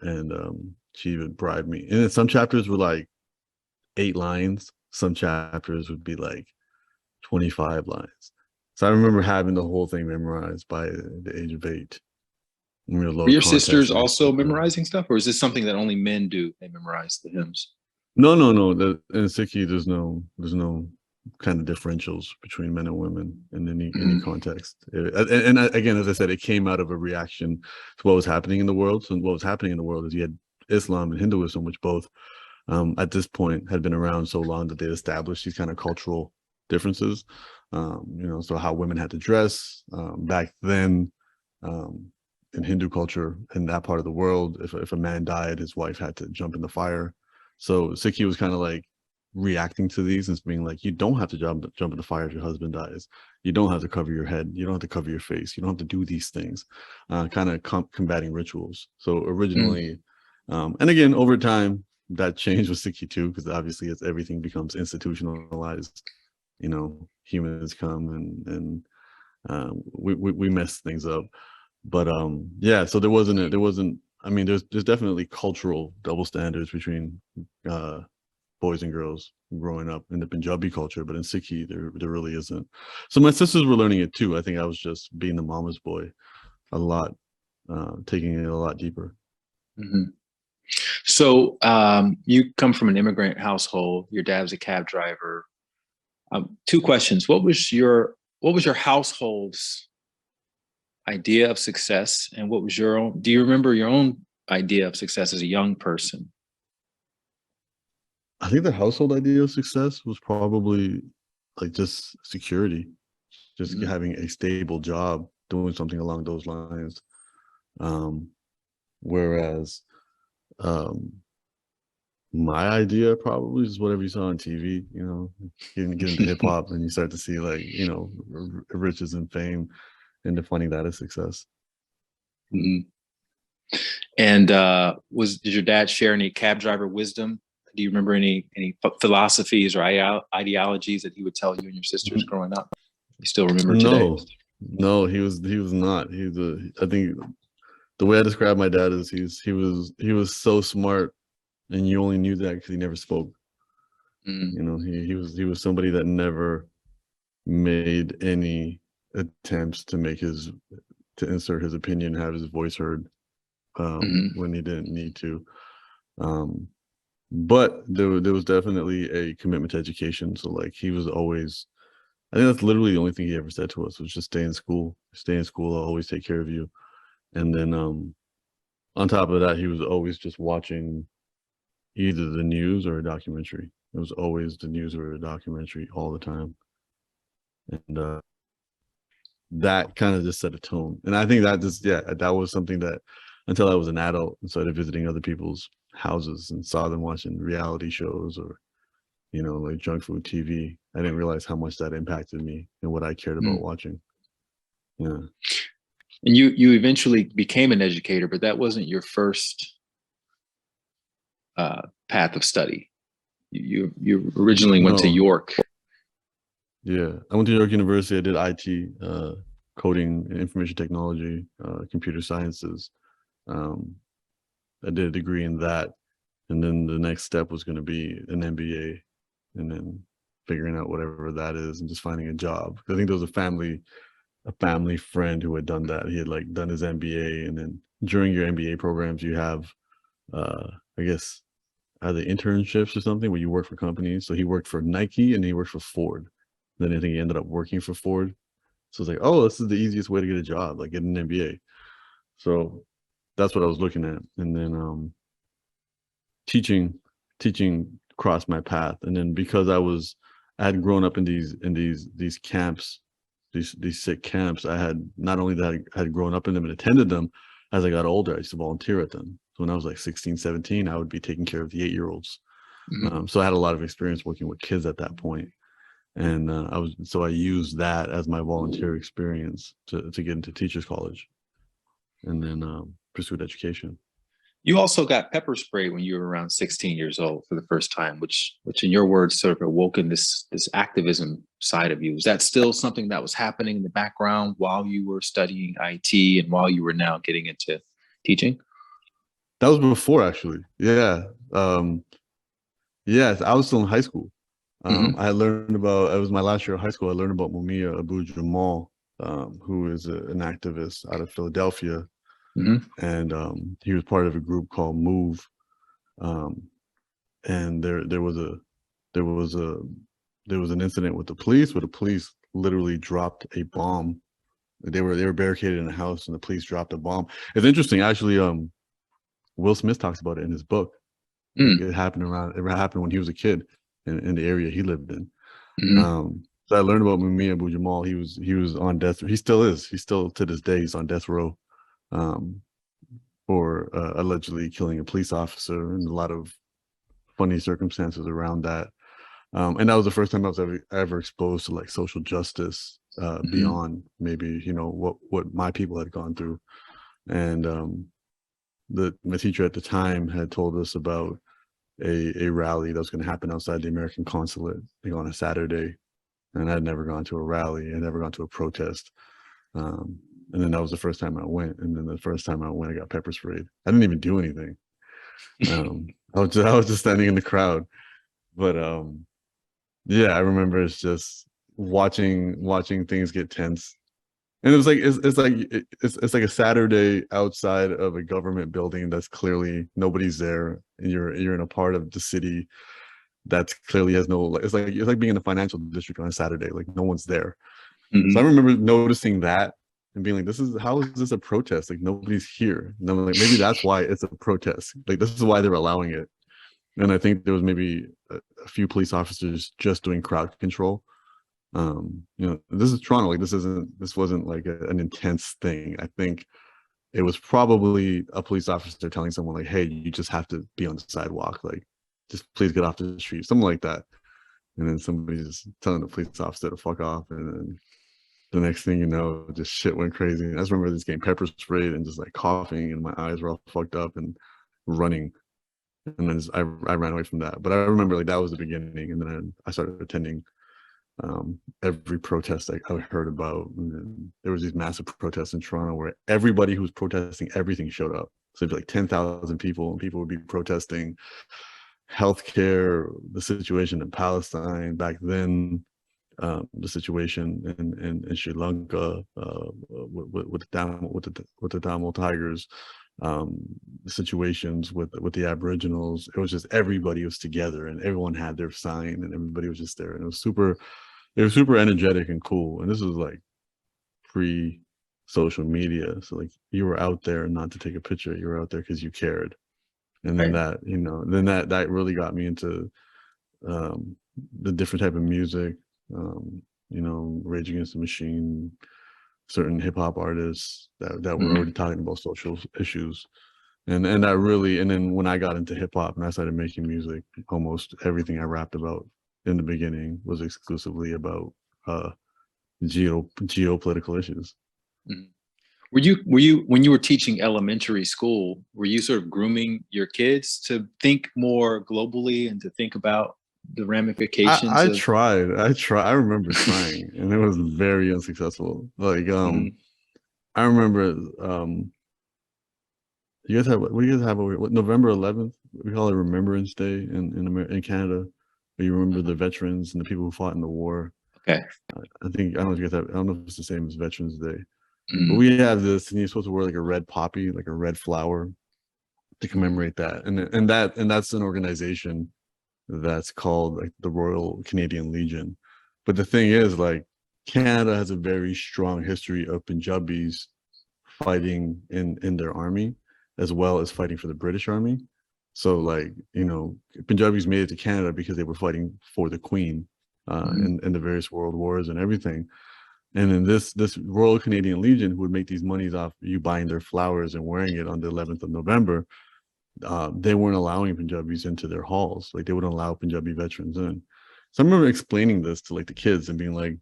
A: and she would bribe me. And then some chapters were like 8 lines, some chapters would be like 25 lines. So I remember having the whole thing memorized by the age of 8. real
B: Were
A: low
B: your
A: context
B: sisters
A: and
B: also
A: stuff like that.
B: memorizing stuff, or is this something that only men do? They memorize the hymns.
A: No. In Sikhi, there's no kind of differentials between men and women in any
B: Mhm.
A: context. And again, as I said, it came out of a reaction to what was happening in the world. So what was happening in the world is you had Islam and Hinduism, which both at this point had been around so long that they established these kind of cultural differences. So how women had to dress back then in Hindu culture in that part of the world, if a man died, his wife had to jump in the fire. So Sikhi was kind of like reacting to these and being like, you don't have to jump in the fire if your husband dies. You don't have to cover your head. You don't have to cover your face. You don't have to do these things. Kind of combating rituals. So
B: Mm.
A: originally, and again over time, that changed with Sikhi too, because obviously as everything becomes institutionalized, humans come and we mess things up. But yeah, so there wasn't. I mean, there's definitely cultural double standards between uh, boys and girls growing up in the Punjabi culture, but in Sikhi there really isn't. So my sisters were learning it too. I think I was just being the mama's boy a lot, taking it a lot deeper.
B: Mhm. So you come from an immigrant household. Your dad was a cab driver. Two questions. What was your household's idea of success, and what was your own? Do you remember your own idea of success as a young person?
A: I think the household idea of success was probably like just security, just
B: Mhm.
A: having a stable job, doing something along those lines. Um, Whereas um, my idea probably is whatever you saw on TV, get into hip hop and you start to see like, riches and fame and defining that as success.
B: Mhm. And did your dad share any cab driver wisdom? Do you remember any philosophies or ideologies that he would tell you and your sisters growing up? You still remember today?
A: No, no, he was not. I think the way I describe my dad is he was so smart and you only knew that because he never spoke.
B: Mm.
A: He was somebody that never made any attempts to insert his opinion, have his voice heard
B: Mhm.
A: when he didn't need to. Um, but there was definitely a commitment to education. So like he was always, I think that's literally the only thing he ever said to us was just stay in school. Stay in school. I'll always take care of you. And then on top of that, he was always just watching either the news or a documentary. It was always the news or a documentary all the time. And that kind of just set a tone. And I think that was something that until I was an adult and started visiting other people's houses and saw them watching reality shows or, like junk food TV, I didn't realize how much that impacted me and what I cared about
B: Mm.
A: watching. Yeah.
B: And you eventually became an educator, but that wasn't your first path of study. You originally went to
A: No.
B: York.
A: Yeah. I went to York University. I did IT, coding and information technology, computer sciences. Um, I did a degree in that. And then the next step was going to be an MBA and then figuring out whatever that is and just finding a job. I think there was a family friend who had done that. He had like done his MBA, and then during your MBA programs, you have, I guess, either internships or something where you work for companies. So he worked for Nike and he worked for Ford. Then I think he ended up working for Ford. So it's like, oh, this is the easiest way to get a job, like get an MBA. So that's what I was looking at, and then teaching teaching crossed my path. And then because I had grown up in these camps, these sick camps, I had not only that I had grown up in them and attended them. As I got older, I used to volunteer at them. So when I was like 16, 17, I would be taking care of the 8-year-olds.
B: Mhm.
A: So I had a lot of experience working with kids at that point. And I used that as my volunteer experience to get into teachers college and then pursued education.
B: You also got pepper sprayed when you were around 16 years old for the first time, which in your words sort of awoken this activism side of you. Is that still something that was happening in the background while you were studying IT and while you were now getting into teaching?
A: That was before, actually. Yeah. Yes, I was still in high school.
B: Hmm.
A: I had learned about, it was my last year of high school. I learned about Mumia Abu Jamal, who is an activist out of Philadelphia. and he was part of a group called Move, and there was an incident with the police where the police literally dropped a bomb. They were barricaded in a house, and the police dropped a bomb. It's interesting, actually. Will Smith talks about it in his book. Like it happened when he was a kid in the area he lived in. So I learned about Mumia Abu-Jamal. He was on death. He still is. He's still to this day. He's on death row for allegedly killing a police officer, and a lot of funny circumstances around that. And that was the first time I was ever exposed to like social justice beyond maybe what my people had gone through. And my teacher at the time had told us about a rally that was going to happen outside the American consulate, on a Saturday. And I'd never gone to a rally. I'd never gone to a protest. And then that was the first time I went. And then the first time I went, I got pepper sprayed. I didn't even do anything. I was just standing in the crowd. But yeah, I remember it's just watching things get tense. And it was like it's like a Saturday outside of a government building that's clearly nobody's there, and you're in a part of the city that's clearly has no. It's like being in the financial district on a Saturday, like no one's there. So I remember noticing that and being like, how is this a protest? Like nobody's here. And I'm like, maybe that's why it's a protest. Like this is why they're allowing it. And I think there was maybe a few police officers just doing crowd control. This is Toronto. Like this wasn't like an intense thing. I think it was probably a police officer telling someone like, hey, you just have to be on the sidewalk, like just please get off the street, something like that. And then somebody just telling the police officer to fuck off, and then the next thing you know, just shit went crazy. And I just remember this getting pepper sprayed and just like coughing, and my eyes were all fucked up and running. And then I ran away from that. But I remember like that was the beginning, and then I started attending every protest I heard about. And then there was these massive protests in Toronto where everybody who was protesting everything showed up. So it'd be like 10,000 people, and people would be protesting healthcare, the situation in Palestine back then, the situation in Sri Lanka with the Tamil Tigers, the situations with the Aboriginals. It was just everybody was together, and everyone had their sign, and everybody was just there, and it was super energetic and cool. And this was like pre social media, so like you were out there not to take a picture, you were out there because you cared. And then that really got me into the different type of music, Rage Against the Machine, certain hip hop artists that were already talking about social issues. And that really, and then when I got into hip hop and I started making music, almost everything I rapped about in the beginning was exclusively about geopolitical issues.
B: Were you when you were teaching elementary school, were you sort of grooming your kids to think more globally and to think about the ramifications?
A: I tried. I remember trying, and it was very unsuccessful. Like I remember you guys have, what do you guys have over here? November 11th? We call it Remembrance Day in Canada. Where you remember the veterans and the people who fought in the war.
B: Okay.
A: I don't know if you guys have, I don't know if it's the same as Veterans Day. But we have this, and you're supposed to wear like a red poppy, like a red flower, to commemorate that. And that's an organization that's called like the Royal Canadian Legion. But the thing is, like, Canada has a very strong history of Punjabis fighting in their army, as well as fighting for the British Army. So like, Punjabis made it to Canada because they were fighting for the Queen in the various world wars and everything. And then this Royal Canadian Legion, who would make these monies off you buying their flowers and wearing it on the 11th of November, they weren't allowing Punjabis into their halls. Like they wouldn't allow Punjabi veterans in. So I remember explaining this to like the kids and being like,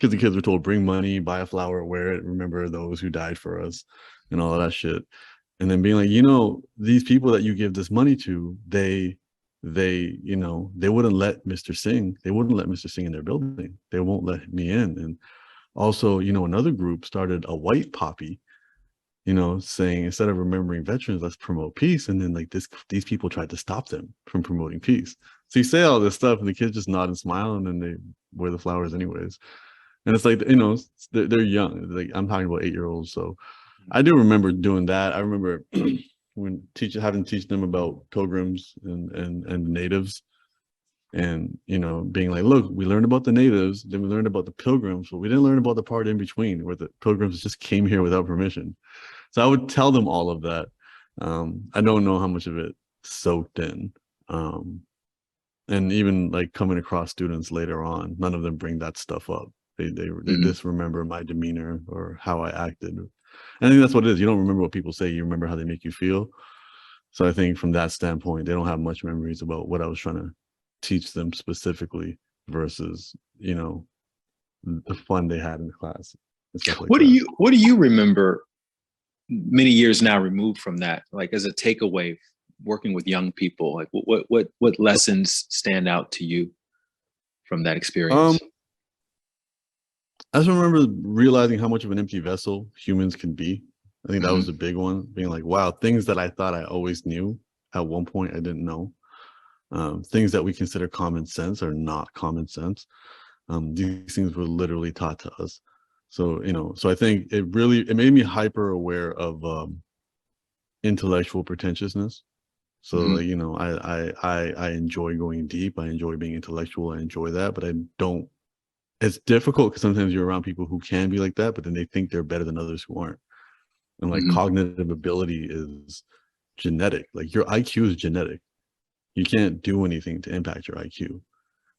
A: because the kids were told, bring money, buy a flower, wear it, remember those who died for us, and all of that shit. And then being like, these people that you give this money to, they wouldn't let Mr. Singh, in their building. They won't let me in. And also, another group started a white poppy, saying instead of remembering veterans, let's promote peace. And then like these people tried to stop them from promoting peace. So you say all this stuff and the kids just nod and smile, and then they wear the flowers anyways. And it's like, they're young. Like I'm talking about 8-year-olds. So I do remember doing that. I remember when having to teach them about pilgrims and natives, and being like, look, we learned about the natives, then we learned about the pilgrims, but we didn't learn about the part in between where the pilgrims just came here without permission. So I would tell them all of that. I don't know how much of it soaked in. And even like coming across students later on, none of them bring that stuff up. They just remember my demeanor or how I acted. And I think that's what it is. You don't remember what people say, you remember how they make you feel. So I think from that standpoint, they don't have much memories about what I was trying to teach them specifically versus, the fun they had in the class and stuff like that.
B: What do you remember many years now removed from that, like as a takeaway working with young people? Like what lessons stand out to you from that experience?
A: I just remember realizing how much of an empty vessel humans can be. I think that was the big one, being like, wow, things that I thought I always knew at one point I didn't know. Things that we consider common sense are not common sense. These things were literally taught to us. So, so I think it made me hyper aware of intellectual pretentiousness. So like, I enjoy going deep. I enjoy being intellectual. I enjoy that, but it's difficult because sometimes you're around people who can be like that, but then they think they're better than others who aren't. And like cognitive ability is genetic. Like your IQ is genetic. You can't do anything to impact your IQ.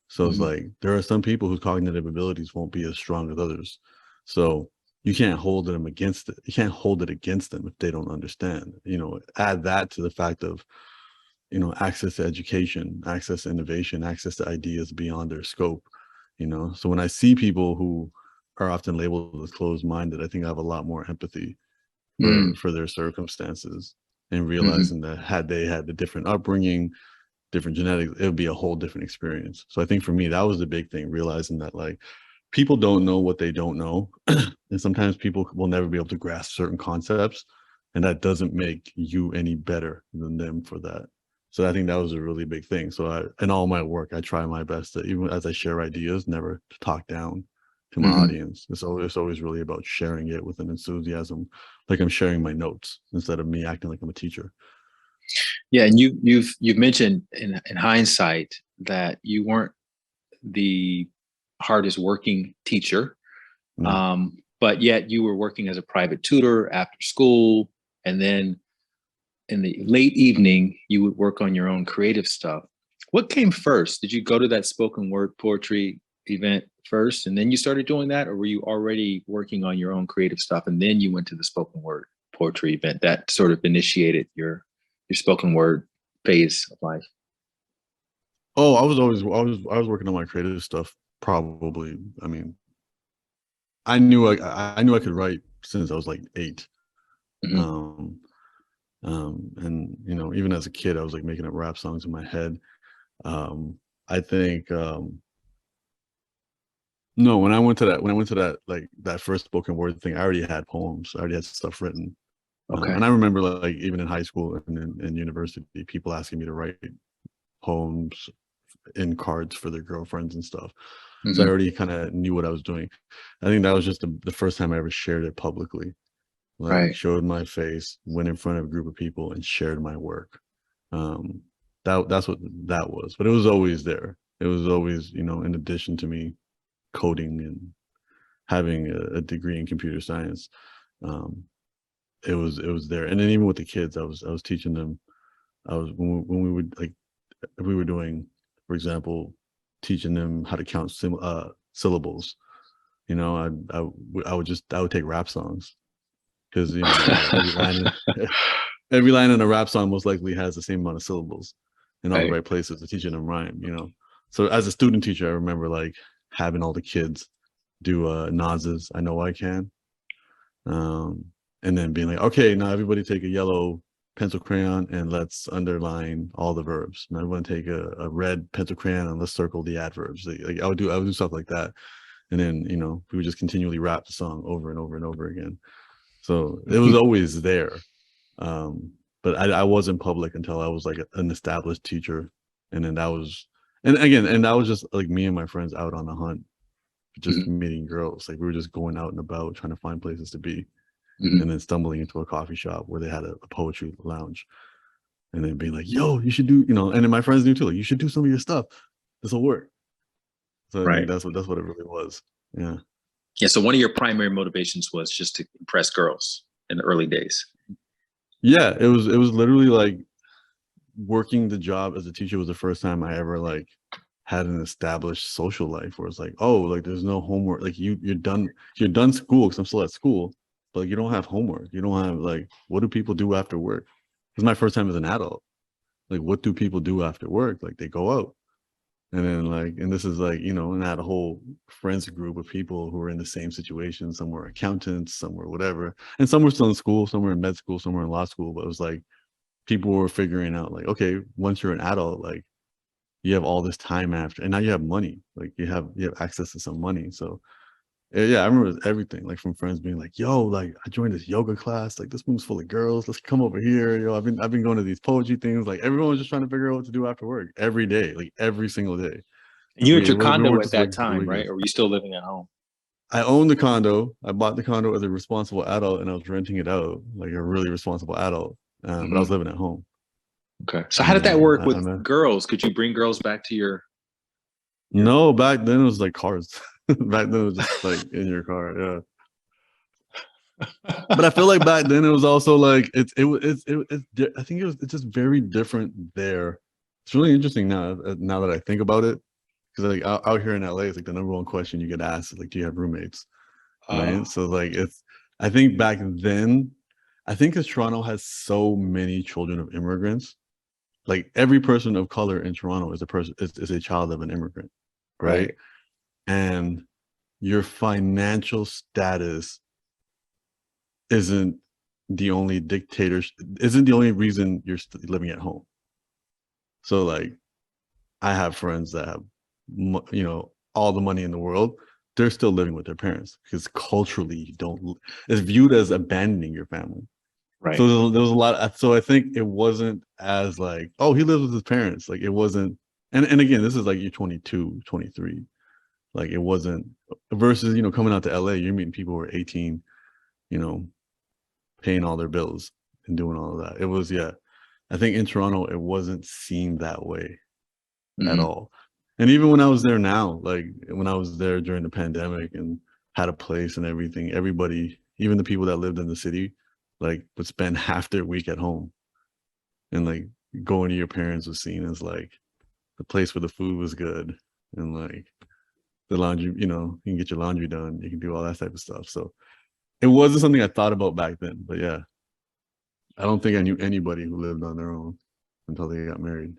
A: So it's like, there are some people whose cognitive abilities won't be as strong as others. So you can't hold them against it. You can't hold it against them if they don't understand. Add that to the fact of, access to education, access to innovation, access to ideas beyond their scope. So when I see people who are often labeled as closed-minded, I think I have a lot more empathy for their circumstances, and realizing that had they had the different upbringing, different genetics, it would be a whole different experience. So I think for me, that was the big thing, realizing that like people don't know what they don't know. And sometimes people will never be able to grasp certain concepts, and that doesn't make you any better than them for that. So I think that was a really big thing. So in all my work, I try my best to, even as I share ideas, never to talk down to my audience. It's always really about sharing it with an enthusiasm, like I'm sharing my notes instead of me acting like I'm a teacher.
B: Yeah, and you've mentioned in hindsight that you weren't the hardest working teacher, but yet you were working as a private tutor after school, and then in the late evening you would work on your own creative stuff. What came first? Did you go to that spoken word poetry event first and then you started doing that, or were you already working on your own creative stuff and then you went to the spoken word poetry event that sort of initiated your spoken word phase of life?
A: Oh, I was working on my creative stuff probably. I mean, I knew I could write since I was like 8. And even as a kid, I was like making up rap songs in my head. I think no, when I went to that like that first spoken word thing, I already had poems. I already had stuff written.
B: Okay.
A: And I remember like even in high school and in university, people asking me to write poems in cards for their girlfriends and stuff. So I already kind of knew what I was doing. I think that was just the first time I ever shared it publicly. Like showed my face, went in front of a group of people and shared my work. That's what that was. But it was always there. It was always, in addition to me coding and having a degree in computer science, it was there. And then even with the kids, I was teaching them. When we would like, if we were doing, for example, teaching them how to count syllables. I would take rap songs, because every line in a rap song most likely has the same amount of syllables in all the right places to teaching them rhyme. So as a student teacher, I remember like having all the kids do Nas's "I Know I Can," and then being like, okay, now everybody take a yellow pencil crayon and let's underline all the verbs. And I want to take a red pencil crayon and let's circle the adverbs. Like I would do stuff like that. And then, we would just continually rap the song over and over and over again. So it was always there. But I wasn't public until I was like an established teacher. And then that was just like me and my friends out on a hunt, just meeting girls. Like we were just going out and about trying to find places to be. and then stumbling into a coffee shop where they had a poetry lounge, and then being like, yo, you should do, and then my friends knew too, like, you should do some of your stuff. This will work. So I think that's what it really was. Yeah.
B: Yeah. So one of your primary motivations was just to impress girls in the early days.
A: Yeah. It was literally like working the job as a teacher was the first time I ever like had an established social life where it's like, oh, like there's no homework. Like you're done school, because I'm still at school, but like, you don't have homework. You don't have like, what do people do after work? It's my first time as an adult. Like, what do people do after work? Like they go out. And then like, and this is like, and I had a whole friends group of people who were in the same situation. Some were accountants, some were whatever. And some were still in school, some were in med school, some were in law school. But it was like, people were figuring out like, okay, once you're an adult, like you have all this time after, and now you have money, like you have access to some money. So yeah, I remember everything, like from friends being like, yo, like I joined this yoga class, like this room's full of girls, let's come over here. I've been going to these poetry things. Like everyone was just trying to figure out what to do after work every day, like every single day.
B: And you had your
A: We
B: condo
A: weren't
B: at
A: just
B: that
A: working for the
B: time, right?
A: weekends.
B: Or were you still living at home?
A: I owned the condo. I bought the condo as a responsible adult, and I was renting it out like a really responsible adult. But I was living at home.
B: Okay. So how did that work with girls? Could you bring girls back to your?
A: No, back then it was like cars. Back then it was just like in your car, yeah. But I feel like back then it was also like I think it's just very different there. It's really interesting now that I think about it, because like out here in LA, it's like the #1 question you get asked is like, do you have roommates? Right. So like I think back then, I think because Toronto has so many children of immigrants, like every person of color in Toronto is a child of an immigrant, right? And your financial status isn't the only reason you're living at home. So like, I have friends that have, all the money in the world. They're still living with their parents because culturally it's viewed as abandoning your family. Right. So there was a lot. So I think it wasn't as like, oh, he lives with his parents. Like it wasn't. And again, this is like you're 22, 23. Like it wasn't versus, coming out to LA, you're meeting people who are 18, paying all their bills and doing all of that. It was, yeah. I think in Toronto, it wasn't seen that way at all. And even when I was there now, like when I was there during the pandemic and had a place and everything, everybody, even the people that lived in the city, like would spend half their week at home. And like going to your parents was seen as like the place where the food was good and like the laundry, you can get your laundry done, you can do all that type of stuff. So it wasn't something I thought about back then, but yeah, I don't think I knew anybody who lived on their own until they got married.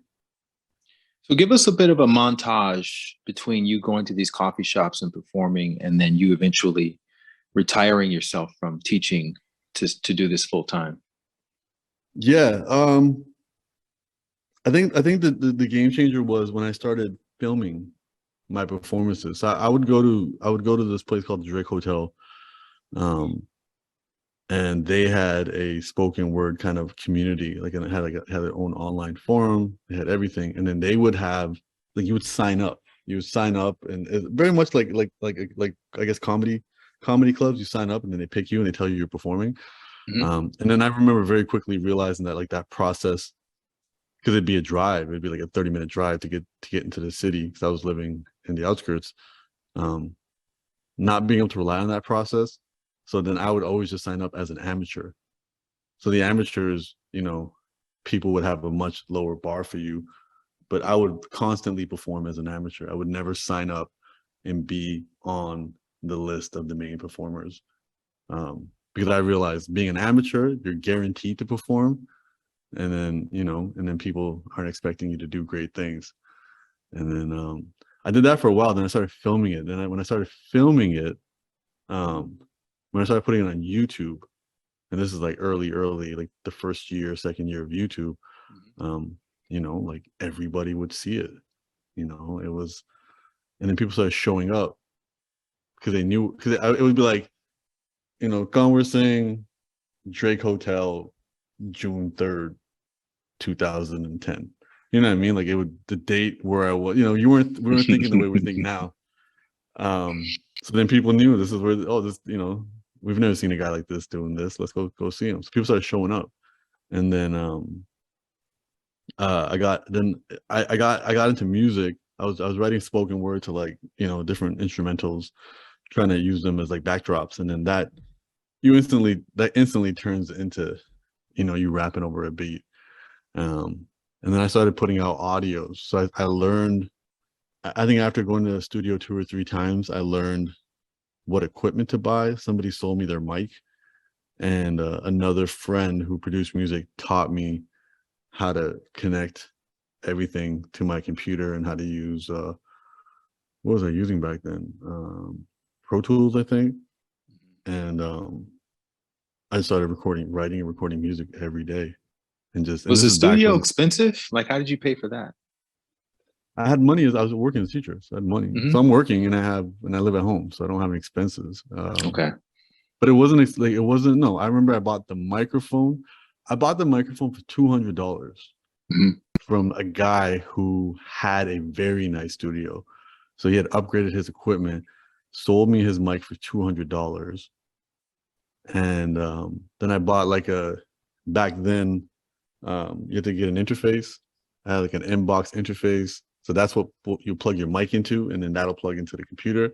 B: So give us a bit of a montage between you going to these coffee shops and performing, and then you eventually retiring yourself from teaching to do this full time.
A: Yeah, I think the game changer was when I started filming my performances. So I would go to this place called the Drake Hotel, and they had a spoken word kind of community, like, and it had had their own online forum. They had everything, and then they would have like you would sign up, and it's very much like I guess comedy clubs. You sign up, and then they pick you, and they tell you you're performing. And then I remember very quickly realizing that like that process, because it'd be a drive, it'd be like a 30-minute drive to get into the city, because I was living in the outskirts. Not being able to rely on that process. So then I would always just sign up as an amateur. So the amateurs, people would have a much lower bar for you, but I would constantly perform as an amateur. I would never sign up and be on the list of the main performers. Because I realized being an amateur, you're guaranteed to perform. And then, and then people aren't expecting you to do great things. And then I did that for a while. Then I started filming it. Then when I started filming it, when I started putting it on YouTube, and this is like early, like the first year, second year of YouTube, like everybody would see it, it was, and then people started showing up because they knew, because it would be like, conversing Drake Hotel, June 3rd, 2010. You know what I mean? Like it would, the date where I was, we weren't thinking the way we're thinking now. So then people knew this is where, this we've never seen a guy like this doing this. Let's go see him. So people started showing up, and then I got into music. I was writing spoken word to like, you know, different instrumentals, trying to use them as like backdrops, and then that instantly turns into, you know, you rapping over a beat. And then I started putting out audios. So I learned, I think after going to the studio 2 or 3 times, I learned what equipment to buy. Somebody sold me their mic, and another friend who produced music taught me how to connect everything to my computer and how to use what was I using back then? Pro Tools, I think. And I started writing and recording music every day. And
B: Was the
A: this is back
B: studio
A: when
B: expensive? Like, how did you pay for that?
A: I had money as I was working as a teacher. So I had money. So I'm working and I live at home, so I don't have any expenses.
B: Okay.
A: But it wasn't like, no, I remember I bought the microphone. I bought the microphone for $200 from a guy who had a very nice studio. So he had upgraded his equipment, sold me his mic for $200. And then I bought like back then, you had to get an interface. I had like an inbox interface. So that's what you plug your mic into, and then that'll plug into the computer.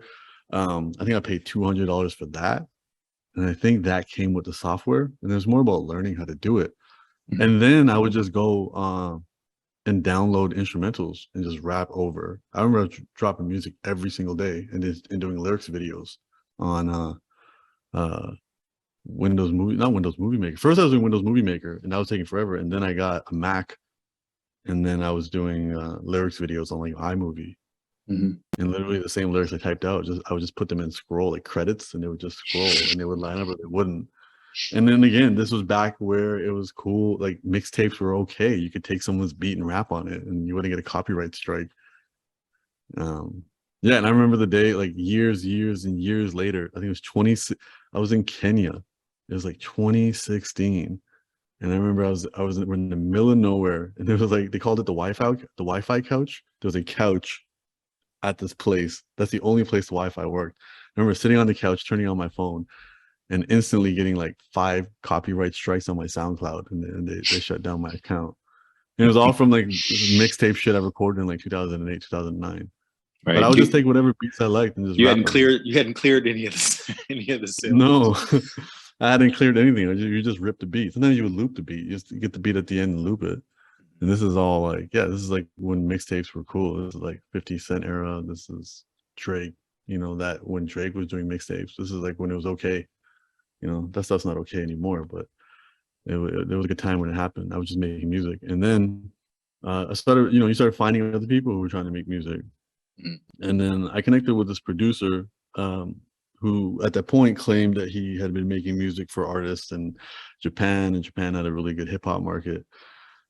A: I think I paid $200 for that. And I think that came with the software. And there's more about learning how to do it. And then I would just go and download instrumentals and just rap over. I remember dropping music every single day and doing lyrics videos on not Windows Movie Maker. First I was doing Windows Movie Maker, and that was taking forever. And then I got a Mac, and then I was doing lyrics videos on like iMovie. And literally the same lyrics I typed out, I would just put them in scroll, like credits, and they would just scroll and they would line up or they wouldn't. And then again, this was back where it was cool, like mixtapes were okay. You could take someone's beat and rap on it and you wouldn't get a copyright strike. Yeah, and I remember the day, like years and years later, I think it was I was in Kenya. It was like 2016. And I remember we're in the middle of nowhere, and there was like, they called it the Wi-Fi couch. There was a couch at this place. That's the only place the Wi-Fi worked. I remember sitting on the couch, turning on my phone, and instantly getting like 5 copyright strikes on my SoundCloud, and they shut down my account. And it was all from like mixtape shit I recorded in like 2008, 2009.
B: Right.
A: But I would just take whatever beats I liked and just
B: you
A: rap
B: hadn't
A: on
B: cleared you hadn't cleared any of the sales.
A: No. I hadn't cleared anything. You just rip the beat. Sometimes you would loop the beat. You just get the beat at the end and loop it. And this is all like, yeah, this is like when mixtapes were cool. This is like 50 Cent era. This is Drake, you know, that when Drake was doing mixtapes. This is like when it was okay. You know, that stuff's not okay anymore, but there was a good time when it happened. I was just making music. And then I started, you started finding other people who were trying to make music. And then I connected with this producer who at that point claimed that he had been making music for artists in Japan, and Japan had a really good hip hop market.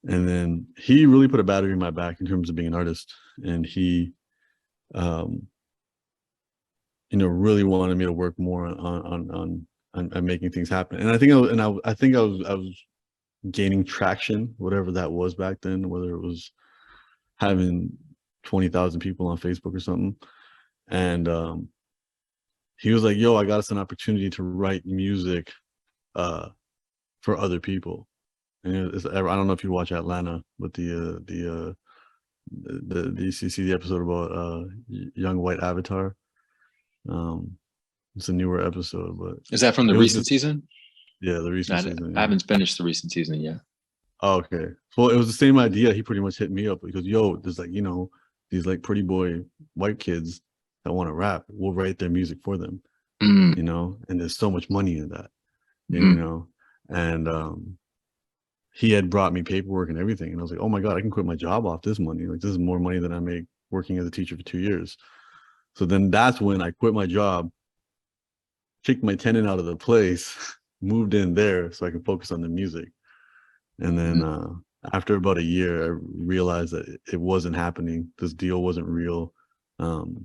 A: And then he really put a battery in my back in terms of being an artist. And he, really wanted me to work more on making things happen. And I think I was gaining traction, whatever that was back then, whether it was having 20,000 people on Facebook or something. And he was like, yo, I got us an opportunity to write music for other people. And I don't know if you watch Atlanta, but you see the episode about young white Avatar. It's a newer episode, but
B: is that from the recent season?
A: Yeah, the recent season.
B: I haven't finished the recent season yet.
A: Oh, okay. Well, it was the same idea. He pretty much hit me up because, yo, there's like, these like pretty boy white kids that want to rap. We'll write their music for them, and there's so much money in that, and he had brought me paperwork and everything. And I was like, oh my God, I can quit my job off this money. Like, this is more money than I make working as a teacher for 2 years. So then that's when I quit my job, kicked my tenant out of the place, moved in there so I could focus on the music. And then after about a year, I realized that it wasn't happening. This deal wasn't real.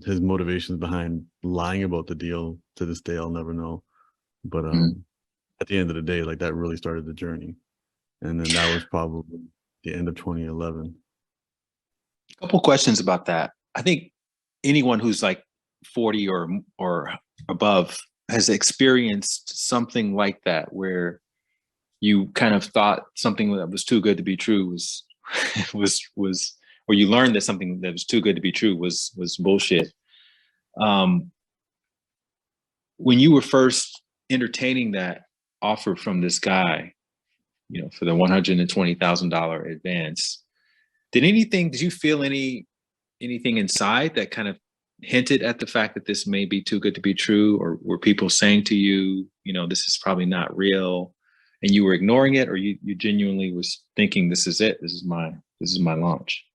A: His motivations behind lying about the deal, to this day, I'll never know. But at the end of the day, like, that really started the journey. And then that was probably the end of 2011.
B: A couple questions about that. I think anyone who's like 40 or above has experienced something like that, where you kind of thought something that was too good to be true was was or you learned that something that was too good to be true was bullshit. Um, when you were first entertaining that offer from this guy, you know, for the $120,000 advance, did you feel anything inside that kind of hinted at the fact that this may be too good to be true? Or were people saying to you, you know, this is probably not real, and you were ignoring it? Or you genuinely was thinking, this is it, this is my launch?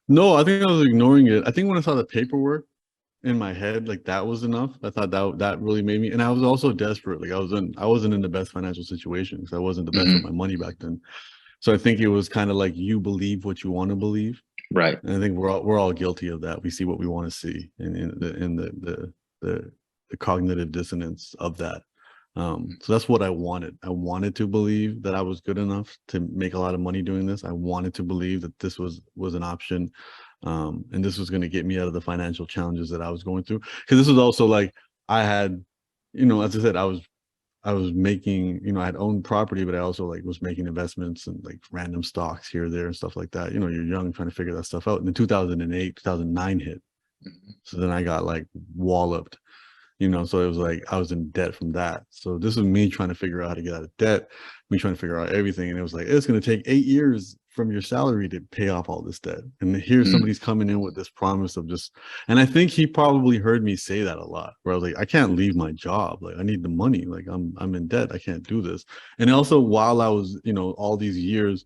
A: No, I think I was ignoring it. I think when I saw the paperwork in my head, like that was enough. I thought that really made me, and I was also desperate. Like I wasn't in the best financial situation because I wasn't the best with my money back then. So I think it was kind of like, you believe what you want to believe.
B: Right.
A: And I think we're all guilty of that. We see what we want to see, and in the cognitive dissonance of that. So that's what I wanted. I wanted to believe that I was good enough to make a lot of money doing this. I wanted to believe that this was an option, and this was going to get me out of the financial challenges that I was going through. Because this was also like, I had, you know, as I said, I was making, you know, I had owned property, but I also like was making investments and like random stocks here, there, and stuff like that. You know, you're young, trying to figure that stuff out. And then 2008, 2009 hit. So then I got like walloped, you know, so it was like I was in debt from that. So this was me trying to figure out how to get out of debt, me trying to figure out everything. And it was like, it's going to take 8 years from your salary to pay off all this debt. And here somebody's coming in with this promise of just, and I think he probably heard me say that a lot, where I was like, I can't leave my job. Like, I need the money. Like, I'm in debt. I can't do this. And also, while I was, you know, all these years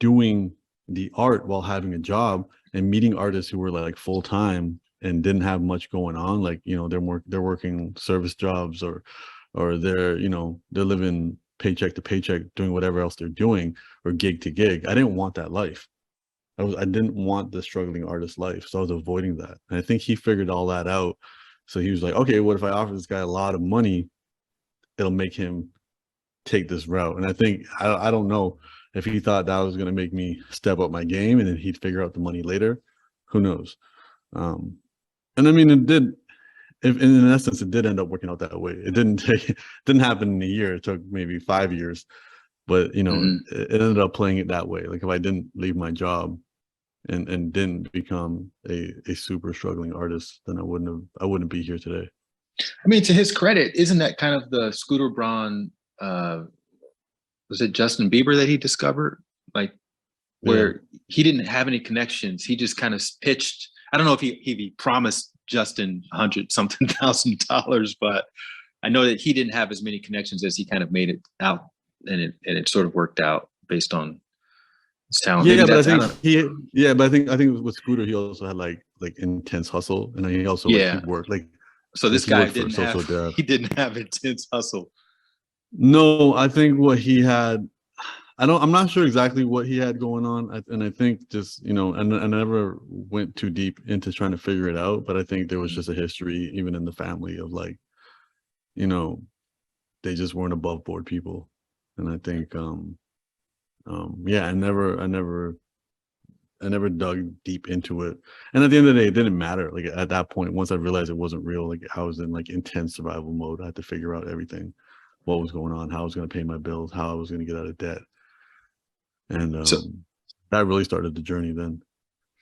A: doing the art while having a job and meeting artists who were like full-time and didn't have much going on, like, you know, they're working service jobs, or they're, you know, they're living paycheck to paycheck, doing whatever else they're doing, or gig to gig. I didn't want that life. I didn't want the struggling artist life. So I was avoiding that. And I think he figured all that out. So he was like, okay, what if I offer this guy a lot of money? It'll make him take this route. And I think, I don't know if he thought that was going to make me step up my game and then he'd figure out the money later. Who knows? And I mean, it did. If in essence, it did end up working out that way. It didn't happen in a year. It took maybe 5 years, but you know, it ended up playing it that way. Like, if I didn't leave my job and didn't become a super struggling artist, then I wouldn't be here today.
B: I mean, to his credit, isn't that kind of the Scooter Braun, was it Justin Bieber that he discovered? Like, where he didn't have any connections. He just kind of pitched. I don't know if he promised Justin $100,000, but I know that he didn't have as many connections as he kind of made it out, and it sort of worked out based on his talent.
A: Yeah, but I think with Scooter, he also had like intense hustle, and he also he worked like.
B: So this guy didn't have intense hustle.
A: No, I think what he had, I'm not sure exactly what he had going on. And I think just, you know, and I never went too deep into trying to figure it out, but I think there was just a history, even in the family, of like, you know, they just weren't above board people. And I think, yeah, I never dug deep into it. And at the end of the day, it didn't matter. Like, at that point, once I realized it wasn't real, like, I was in like intense survival mode. I had to figure out everything, what was going on, how I was going to pay my bills, how I was going to get out of debt. And so that really started the journey then.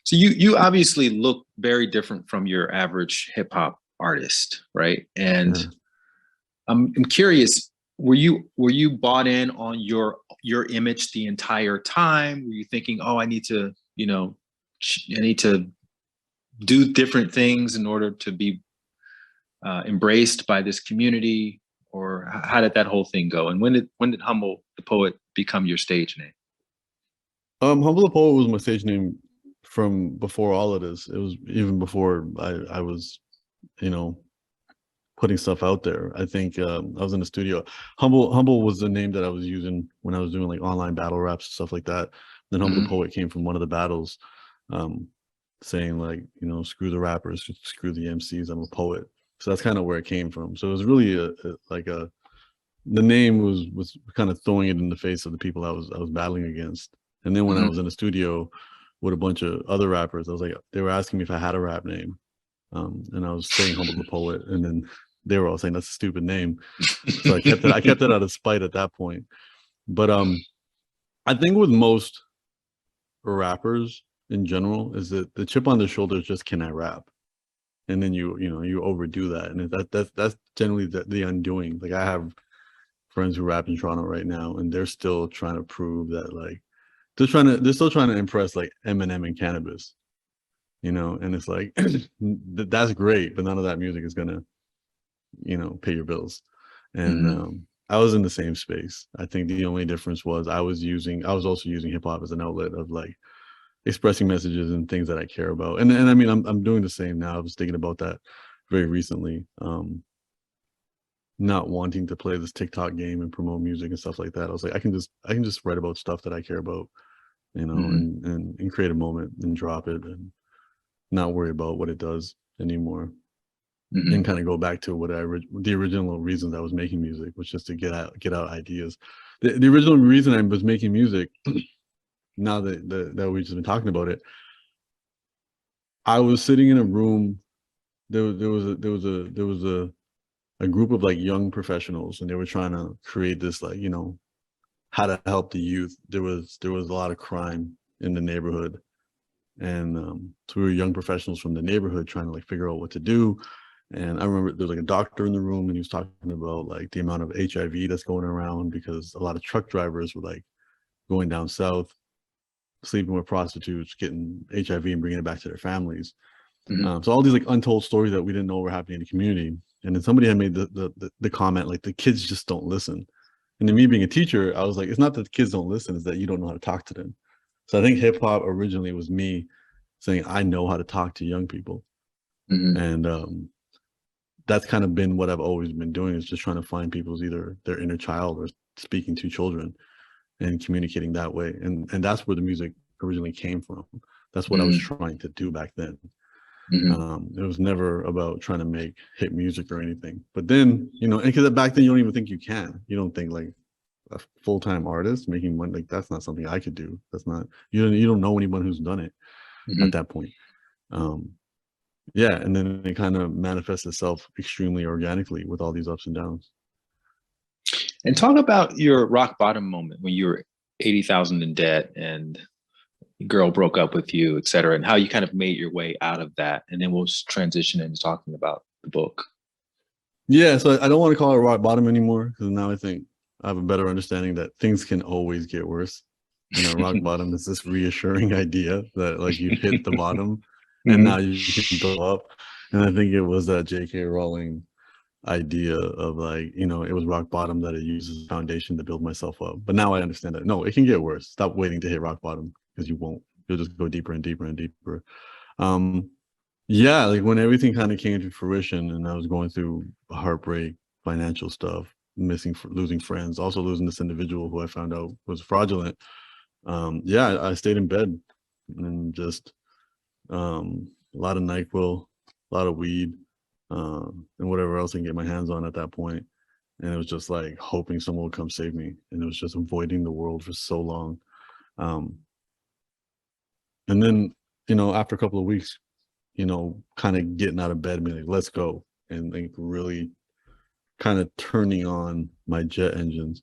B: So you obviously look very different from your average hip hop artist, right? And I'm curious, were you bought in on your image the entire time? Were you thinking, oh, I need to do different things in order to be embraced by this community? Or how did that whole thing go? And when did Humble the Poet become your stage name?
A: Humble the Poet was my stage name from before all of this. It was even before I was, you know, putting stuff out there. I think I was in the studio. Humble was the name that I was using when I was doing like online battle raps and stuff like that. Then Humble the Poet came from one of the battles, saying like, you know, screw the rappers, screw the MCs, I'm a poet. So that's kind of where it came from. So it was really the name was kind of throwing it in the face of the people I was battling against. And then when I was in the studio with a bunch of other rappers, I was like, they were asking me if I had a rap name. And I was saying Humble the Poet. And then they were all saying that's a stupid name. So I kept it out of spite at that point. But I think with most rappers in general is that the chip on their shoulders just cannot rap. And then you overdo that. And that's generally the undoing. Like I have friends who rap in Toronto right now, and they're still trying to prove that like they're still trying to impress like Eminem and Cannabis, and it's like that's great, but none of that music is gonna, pay your bills. And I was in the same space. I think the only difference was I was also using hip hop as an outlet of like expressing messages and things that I care about. And I mean I'm doing the same now. I was thinking about that very recently. Not wanting to play this TikTok game and promote music and stuff like that. I was like, I can just write about stuff that I care about, and create a moment and drop it and not worry about what it does anymore. And kind of go back to the original reasons I was making music, was just to get out ideas. The original reason I was making music, now that we've just been talking about it, I was sitting in a room. There was a group of like young professionals, and they were trying to create this like, how to help the youth. There was a lot of crime in the neighborhood, and so we were young professionals from the neighborhood trying to like figure out what to do. And I remember there was like a doctor in the room, and he was talking about like the amount of HIV that's going around, because a lot of truck drivers were like going down south, sleeping with prostitutes, getting HIV and bringing it back to their families. So all these like untold stories that we didn't know were happening in the community. And then somebody had made the comment like, the kids just don't listen. And then me being a teacher, I was like, it's not that the kids don't listen, it's that you don't know how to talk to them. So I think hip hop originally was me saying I know how to talk to young people. And that's kind of been what I've always been doing, is just trying to find people's either their inner child or speaking to children and communicating that way. And that's where the music originally came from. That's what I was trying to do back then. It was never about trying to make hit music or anything. But then, and because back then you don't even think you can. You don't think like a full-time artist making money, like that's not something I could do. That's not, you don't know anyone who's done it at that point. Yeah, and then it kind of manifests itself extremely organically with all these ups and downs.
B: And talk about your rock bottom moment when you were 80,000 in debt and girl broke up with you, et cetera, and how you kind of made your way out of that. And then we'll transition into talking about the book.
A: Yeah, so I don't want to call it rock bottom anymore, because now I think I have a better understanding that things can always get worse. Rock bottom is this reassuring idea that like you hit the bottom and now you can go up. And I think it was that J.K. Rowling idea of like, it was rock bottom, that it uses foundation to build myself up. But now I understand that no, it can get worse. Stop waiting to hit rock bottom, because you won't. You'll just go deeper and deeper and deeper. Yeah, like when everything kind of came to fruition and I was going through heartbreak, financial stuff, losing friends, also losing this individual who I found out was fraudulent. Yeah, I stayed in bed and just a lot of NyQuil, a lot of weed, and whatever else I can get my hands on at that point. And it was just like hoping someone would come save me. And it was just avoiding the world for so long. And then, after a couple of weeks, kind of getting out of bed and being like, let's go. And like really kind of turning on my jet engines.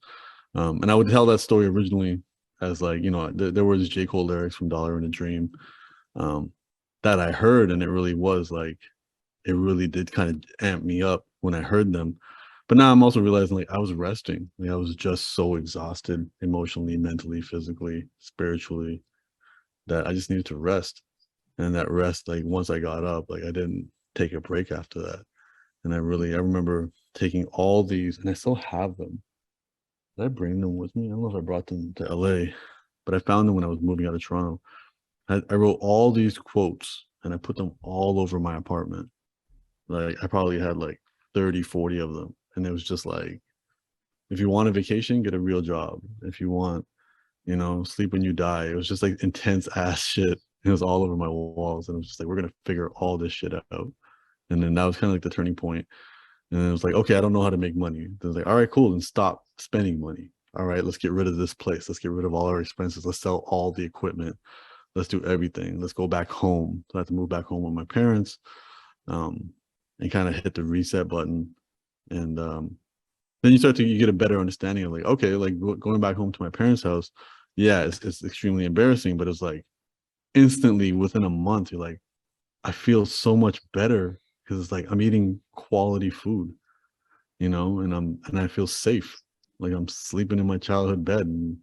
A: And I would tell that story originally as like, there was J. Cole lyrics from Dollar in a Dream that I heard. And it really was like, it really did kind of amp me up when I heard them. But now I'm also realizing like I was resting. Like I was just so exhausted emotionally, mentally, physically, spiritually, that I just needed to rest. And that rest, like once I got up, like I didn't take a break after that. And I remember taking all these, and I still have them. Did I bring them with me? I don't know if I brought them to LA, but I found them when I was moving out of Toronto. I wrote all these quotes and I put them all over my apartment. Like I probably had like 30, 40 of them. And it was just like, if you want a vacation, get a real job. If you want, sleep when you die. It was just like intense ass shit. It was all over my walls. And it was just like, we're going to figure all this shit out. And then that was kind of like the turning point. And then it was like, okay, I don't know how to make money. Then it was like, all right, cool. Then stop spending money. All right, let's get rid of this place. Let's get rid of all our expenses. Let's sell all the equipment. Let's do everything. Let's go back home. So I had to move back home with my parents and kind of hit the reset button And then you get a better understanding of like, okay, like going back home to my parents' house, yeah, it's extremely embarrassing, but it's like instantly within a month, you're like, I feel so much better because it's like I'm eating quality food, you know, and I feel safe. Like I'm sleeping in my childhood bed, and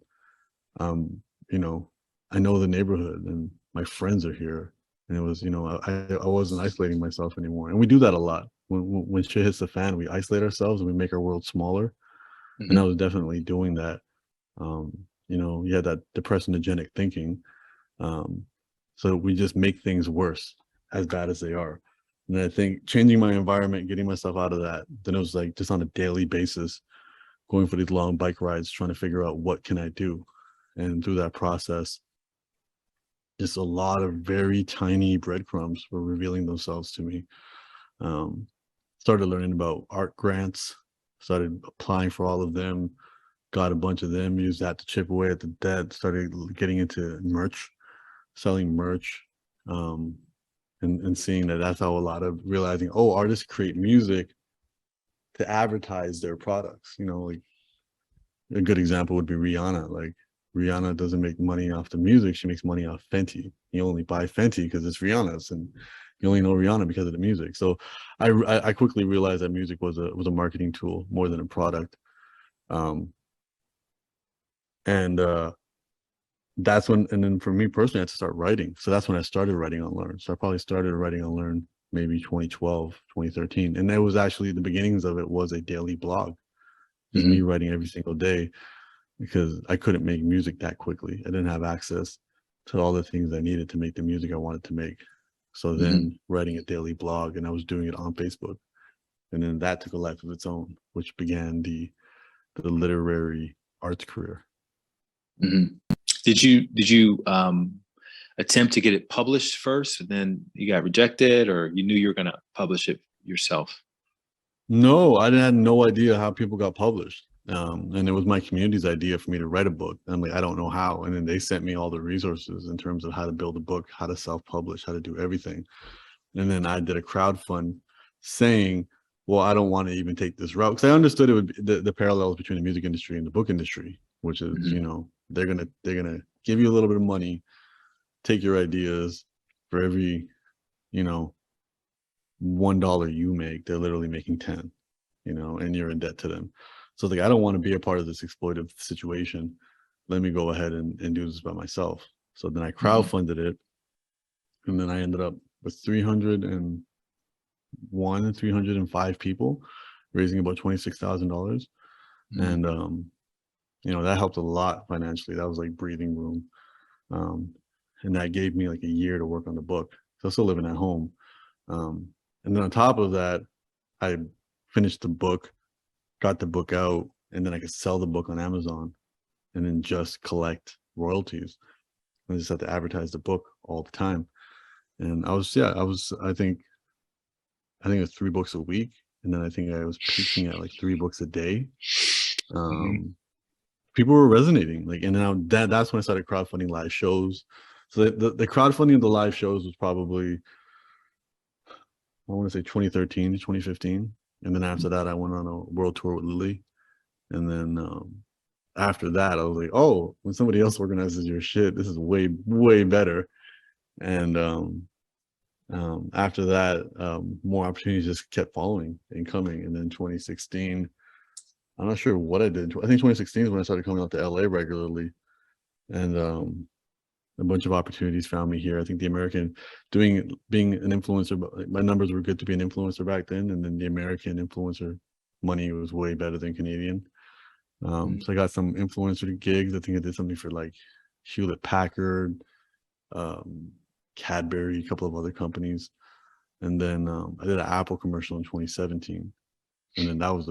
A: you know, I know the neighborhood and my friends are here. And it was, you know, I wasn't isolating myself anymore. And we do that a lot. When shit hits the fan, we isolate ourselves and we make our world smaller. And I
B: Hmm.
A: was definitely doing that. You know, you had that depressionogenic thinking. Um, so we just make things worse, as bad as they are. And I think changing my environment, getting myself out of that, then it was like just on a daily basis, going for these long bike rides, trying to figure out what can I do. And through that process, just a lot of very tiny breadcrumbs were revealing themselves to me. Um, Started learning about art grants, started applying for all of them, got a bunch of them, used that to chip away at the debt, started getting into merch, selling merch, um, and seeing that that's how a lot of realizing, oh, artists create music to advertise their products. You know, like a good example would be Rihanna. Like Rihanna doesn't make money off the music; she makes money off Fenty. You only buy Fenty because it's Rihanna's, and you only know Rihanna because of the music. So I quickly realized that music was a marketing tool more than a product. Um, and that's when, and then for me personally, I had to start writing. So that's when I started writing on Learn. So I probably started writing on Learn maybe 2012, 2013. And that was actually the beginnings of it was a daily blog, just me
B: Hmm.
A: writing every single day because I couldn't make music that quickly. I didn't have access to all the things I needed to make the music I wanted to make. So
B: Hmm.
A: then writing a daily blog, and I was doing it on Facebook. And then that took a life of its own, which began the literary arts career.
B: Hmm. Did you attempt to get it published first, and then you got rejected, or you knew you were going to publish it yourself?
A: No, I had no idea how people got published. And it was my community's idea for me to write a book. I'm like, I don't know how. And then they sent me all the resources in terms of how to build a book, how to self-publish, how to do everything. And then I did a crowd fund saying, well, I don't want to even take this route. Because I understood it would be the parallels between the music industry and the book industry, which is,
B: Hmm.
A: you know, they're gonna give you a little bit of money, take your ideas for every, you know, $1 you make, they're literally making 10, you know, and you're in debt to them. So like, I don't want to be a part of this exploitive situation. Let me go ahead and do this by myself. So then I
B: Hmm.
A: crowdfunded it, and then I ended up with 305 people, raising about $26,000.
B: Hmm.
A: And you know, that helped a lot financially. That was like breathing room. Um, and that gave me like a year to work on the book. So I'm still living at home. Um, and then on top of that, I finished the book, got the book out, and then I could sell the book on Amazon and then just collect royalties. I just had to advertise the book all the time. And I think it was 3 books a week. And then I think I was peaking at like 3 books a day.
B: Hmm.
A: Um, People were resonating. Like, and now that's when I started crowdfunding live shows. So the crowdfunding of the live shows was probably, I want to say 2013 to 2015. And then after that, I went on a world tour with Lily. And then after that, I was like, oh, when somebody else organizes your shit, this is way, way better. And after that, more opportunities just kept following and coming. And then 2016, I'm not sure what I did. I think 2016 is when I started coming out to LA regularly. And a bunch of opportunities found me here. I think the American being an influencer, my numbers were good to be an influencer back then. And then the American influencer money was way better than Canadian. So I got some influencer gigs. I think I did something for like Hewlett Packard, um, Cadbury, a couple of other companies, and then I did an Apple commercial in 2017, and then that was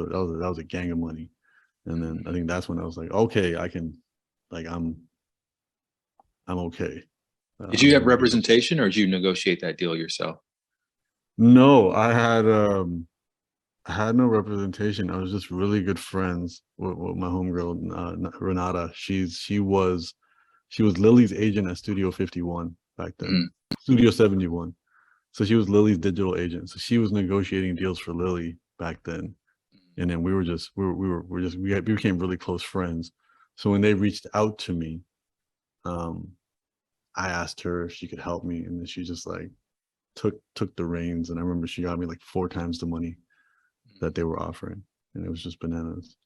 A: a gang of money. And then I think that's when I was like, okay, I can, like, I'm okay.
B: Did
A: I'm
B: you have
A: gonna be okay.
B: representation, or did you negotiate that deal yourself?
A: No, I had no representation. I was just really good friends with my homegirl, Renata. She was Lily's agent at Studio 51 back then,
B: Hmm.
A: Studio 71. So she was Lily's digital agent. So she was negotiating deals for Lily back then. And then we became really close friends. So when they reached out to me, I asked her if she could help me, and then she just like took the reins. And I remember she got me like 4 times the money that they were offering, and it was just bananas.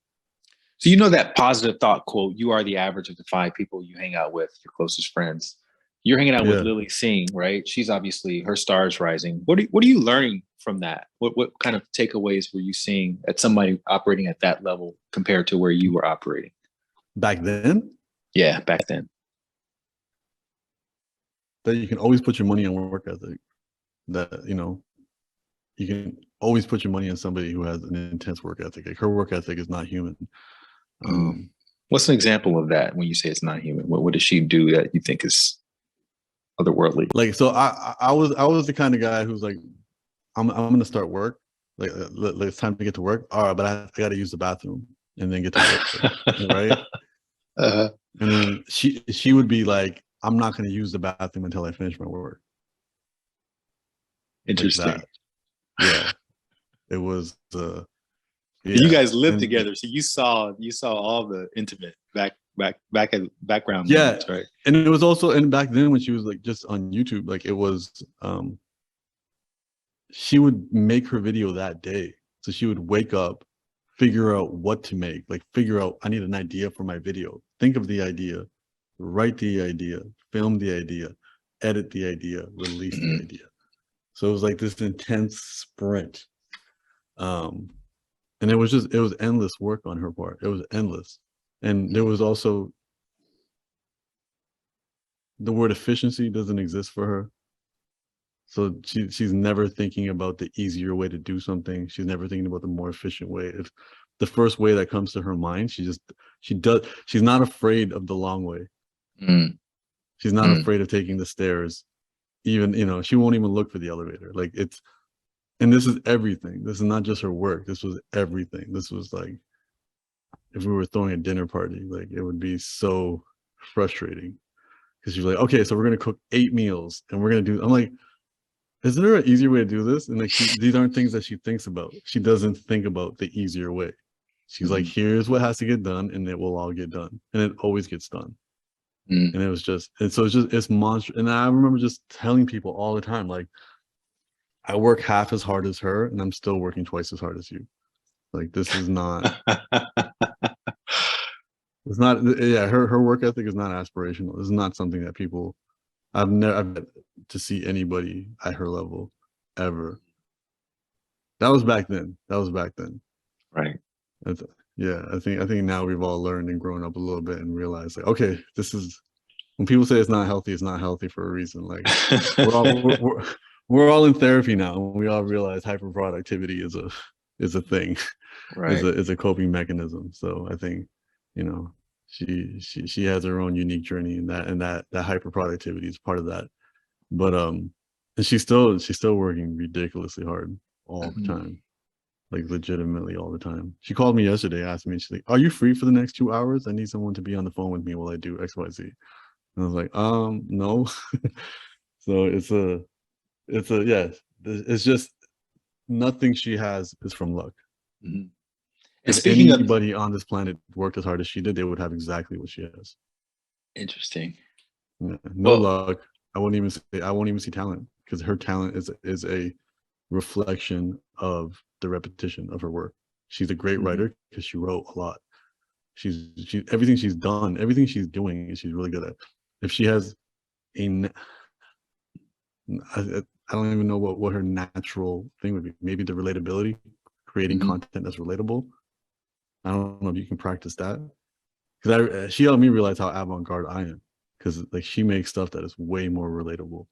B: So you know that positive thought quote, you are the average of the 5 people you hang out with, your closest friends. You're hanging out with
A: Yeah.
B: Lily Singh, right? She's obviously, her star is rising. What are you learning from that? What kind of takeaways were you seeing at somebody operating at that level compared to where you were operating?
A: Back then,
B: Yeah, back then.
A: that you can always put your money on work ethic. That, you know, you can always put your money on somebody who has an intense work ethic. Like her work ethic is not human.
B: What's an example of that when you say it's not human? What does she do that you think is otherworldly?
A: Like, so I was the kind of guy who's like, I'm gonna start work. Like, it's time to get to work. All right, but I got to use the bathroom and then get to work, right?
B: Uh-huh.
A: And then she would be like, I'm not gonna use the bathroom until I finish my work.
B: Interesting.
A: Like that. Yeah, it was. Yeah.
B: You guys lived together, so you saw all the intimate background moments, right?
A: And it was also, and back then when she was like just on YouTube, like it was, she would make her video that day. So she would wake up, figure out what to make, like figure out, I need an idea for my video. Think of the idea, write the idea, film the idea, edit the idea, release the idea. So it was like this intense sprint. And it was endless work on her part. It was endless. And there was also, the word efficiency doesn't exist for her. So she's never thinking about the easier way to do something. She's never thinking about the more efficient way. If the first way that comes to her mind, she's not afraid of the long way. She's not afraid of taking the stairs. Even, you know, she won't even look for the elevator. Like and this is everything. This is not just her work. This was everything. This was like, if we were throwing a dinner party, like it would be so frustrating. Because she's like, okay, so we're gonna cook 8 meals and we're gonna do, I'm like, is there an easier way to do this? And like, these aren't things that she thinks about. She doesn't think about the easier way. She's like, here's what has to get done, and it will all get done. And it always gets done. And it was just, and so it's monstrous. And I remember just telling people all the time, like, I work half as hard as her, and I'm still working twice as hard as you. Like, this is not, it's not, yeah, her work ethic is not aspirational. This is not something that people, I've never to see anybody at her level ever. That was back then.
B: Right.
A: Yeah, I think now we've all learned and grown up a little bit and realized, like, okay, this is, when people say it's not healthy for a reason. Like, we're all in therapy now, and we all realize hyperproductivity is a thing,
B: right.
A: is a coping mechanism. So I think, you know, she has her own unique journey, and that hyperproductivity is part of that. But and she's still working ridiculously hard all the time, like legitimately all the time. She called me yesterday, asked me, she's like, "Are you free for the next 2 hours? I need someone to be on the phone with me while I do XYZ." And I was like, no. So it's just, nothing she has is from luck.
B: And
A: If
B: speaking
A: anybody on this planet worked as hard as she did, they would have exactly what she has.
B: Interesting.
A: Yeah, no luck. I won't even see talent, because her talent is a reflection of the repetition of her work. She's a great writer because she wrote a lot. She's everything she's done, everything she's doing, she's really good at. If she has I don't even know what her natural thing would be. Maybe the relatability, creating content that's relatable. I don't know if you can practice that, because she helped me realize how avant-garde I am, because like she makes stuff that is way more relatable.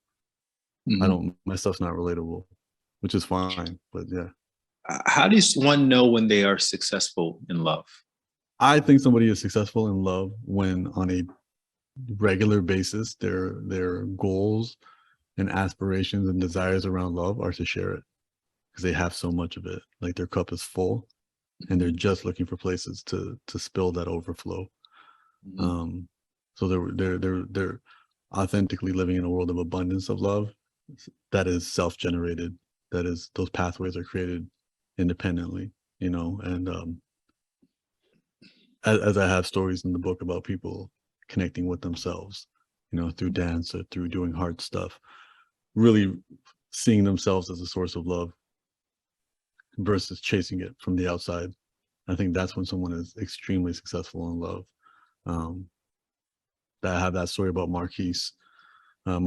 A: My stuff's not relatable, which is fine, but yeah.
B: How does one know when they are successful in love?
A: I think somebody is successful in love when, on a regular basis, their goals and aspirations and desires around love are to share it, because they have so much of it. Like, their cup is full, and they're just looking for places to spill that overflow. So they're authentically living in a world of abundance of love that is self-generated. That is, those pathways are created independently. and as I have stories in the book about people connecting with themselves, through dance or through doing hard stuff, really seeing themselves as a source of love versus chasing it from the outside. I think that's when someone is extremely successful in love. I have that story about Marquise, the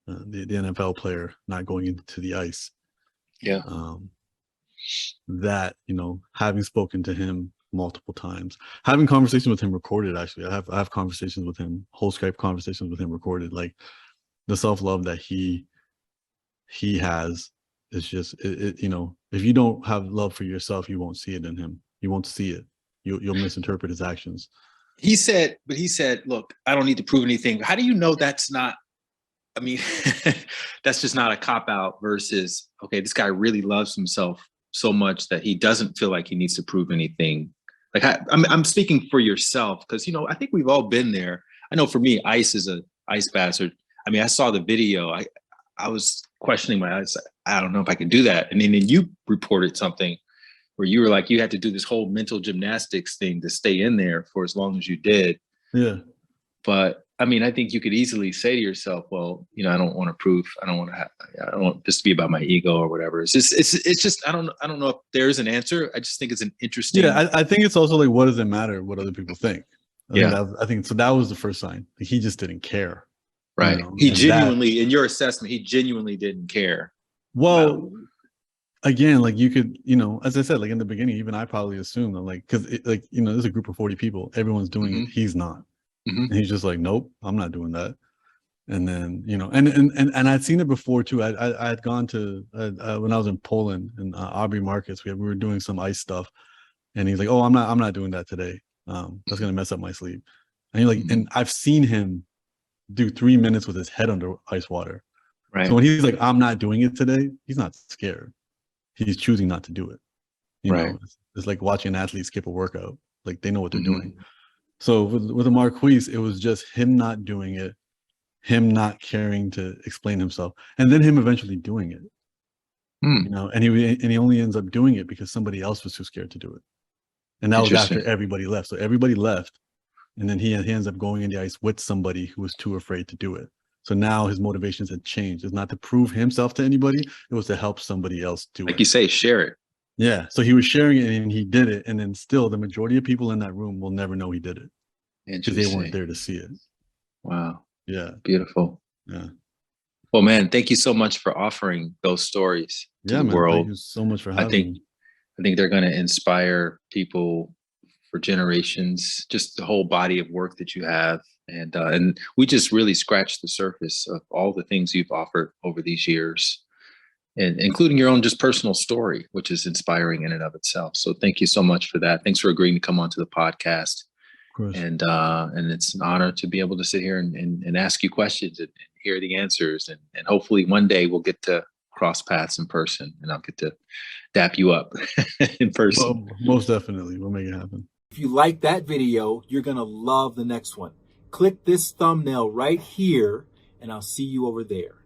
A: NFL player not going into the ice.
B: Yeah.
A: That, having spoken to him multiple times, having conversations with him recorded, actually, I have conversations with him, whole Skype conversations with him recorded, like the self-love that he has is just, if you don't have love for yourself, you won't see it in him. You won't see it. You'll misinterpret his actions.
B: He said, look, I don't need to prove anything. How do you know that's not, I mean, that's just not a cop-out versus, okay, this guy really loves himself so much that he doesn't feel like he needs to prove anything. Like I'm speaking for yourself, because, I think we've all been there. I know for me, ice is a ice bastard. I mean, I saw the video. I was questioning my eyes. I don't know if I can do that. And then you reported something where you were like, you had to do this whole mental gymnastics thing to stay in there for as long as you did.
A: Yeah.
B: But I mean, I think you could easily say to yourself, well, I don't want to prove, I don't want this to be about my ego or whatever. It's just, I don't know if there's an answer. I just think it's an interesting.
A: Yeah. I think it's also like, what does it matter what other people think? I think so. That was the first sign. Like, he just didn't care.
B: Right. He genuinely, in your assessment, he genuinely didn't care.
A: Well, again, like you could, as I said, like in the beginning, even I probably assumed that, like, because there's a group of 40 people, everyone's doing it. He's not. And he's just like, nope, I'm not doing that. And then, and I'd seen it before too. I had gone to, when I was in Poland in Aubrey Markets, we were doing some ice stuff, and he's like, oh, I'm not doing that today. That's going to mess up my sleep. And you're like, and I've seen him do 3 minutes with his head under ice water.
B: Right.
A: So when he's like, I'm not doing it today, he's not scared. He's choosing not to do it. You know, it's like watching an athlete skip a workout. Like, they know what they're doing. So with the Marquise, it was just him not doing it, him not caring to explain himself, and then him eventually doing it. And he only ends up doing it because somebody else was too scared to do it. And that was after everybody left. So everybody left, and then he ends up going in the ice with somebody who was too afraid to do it. So now his motivations had changed. It's not to prove himself to anybody. It was to help somebody else do it.
B: Like you say, share it.
A: Yeah. So he was sharing it and he did it. And then still the majority of people in that room will never know he did it. Because they weren't there to see it.
B: Wow.
A: Yeah.
B: Beautiful.
A: Yeah.
B: Well, man, thank you so much for offering those stories to the world.
A: Thank you so much for having me.
B: I think they're going to inspire people for generations, just the whole body of work that you have. And we just really scratched the surface of all the things you've offered over these years, and including your own just personal story, which is inspiring in and of itself. So thank you so much for that. Thanks for agreeing to come onto the podcast. Of course. And it's an honor to be able to sit here and ask you questions and hear the answers. And hopefully one day we'll get to cross paths in person, and I'll get to dap you up in person.
A: Well, most definitely. We'll make it happen.
C: If you like that video, you're going to love the next one. Click this thumbnail right here, and I'll see you over there.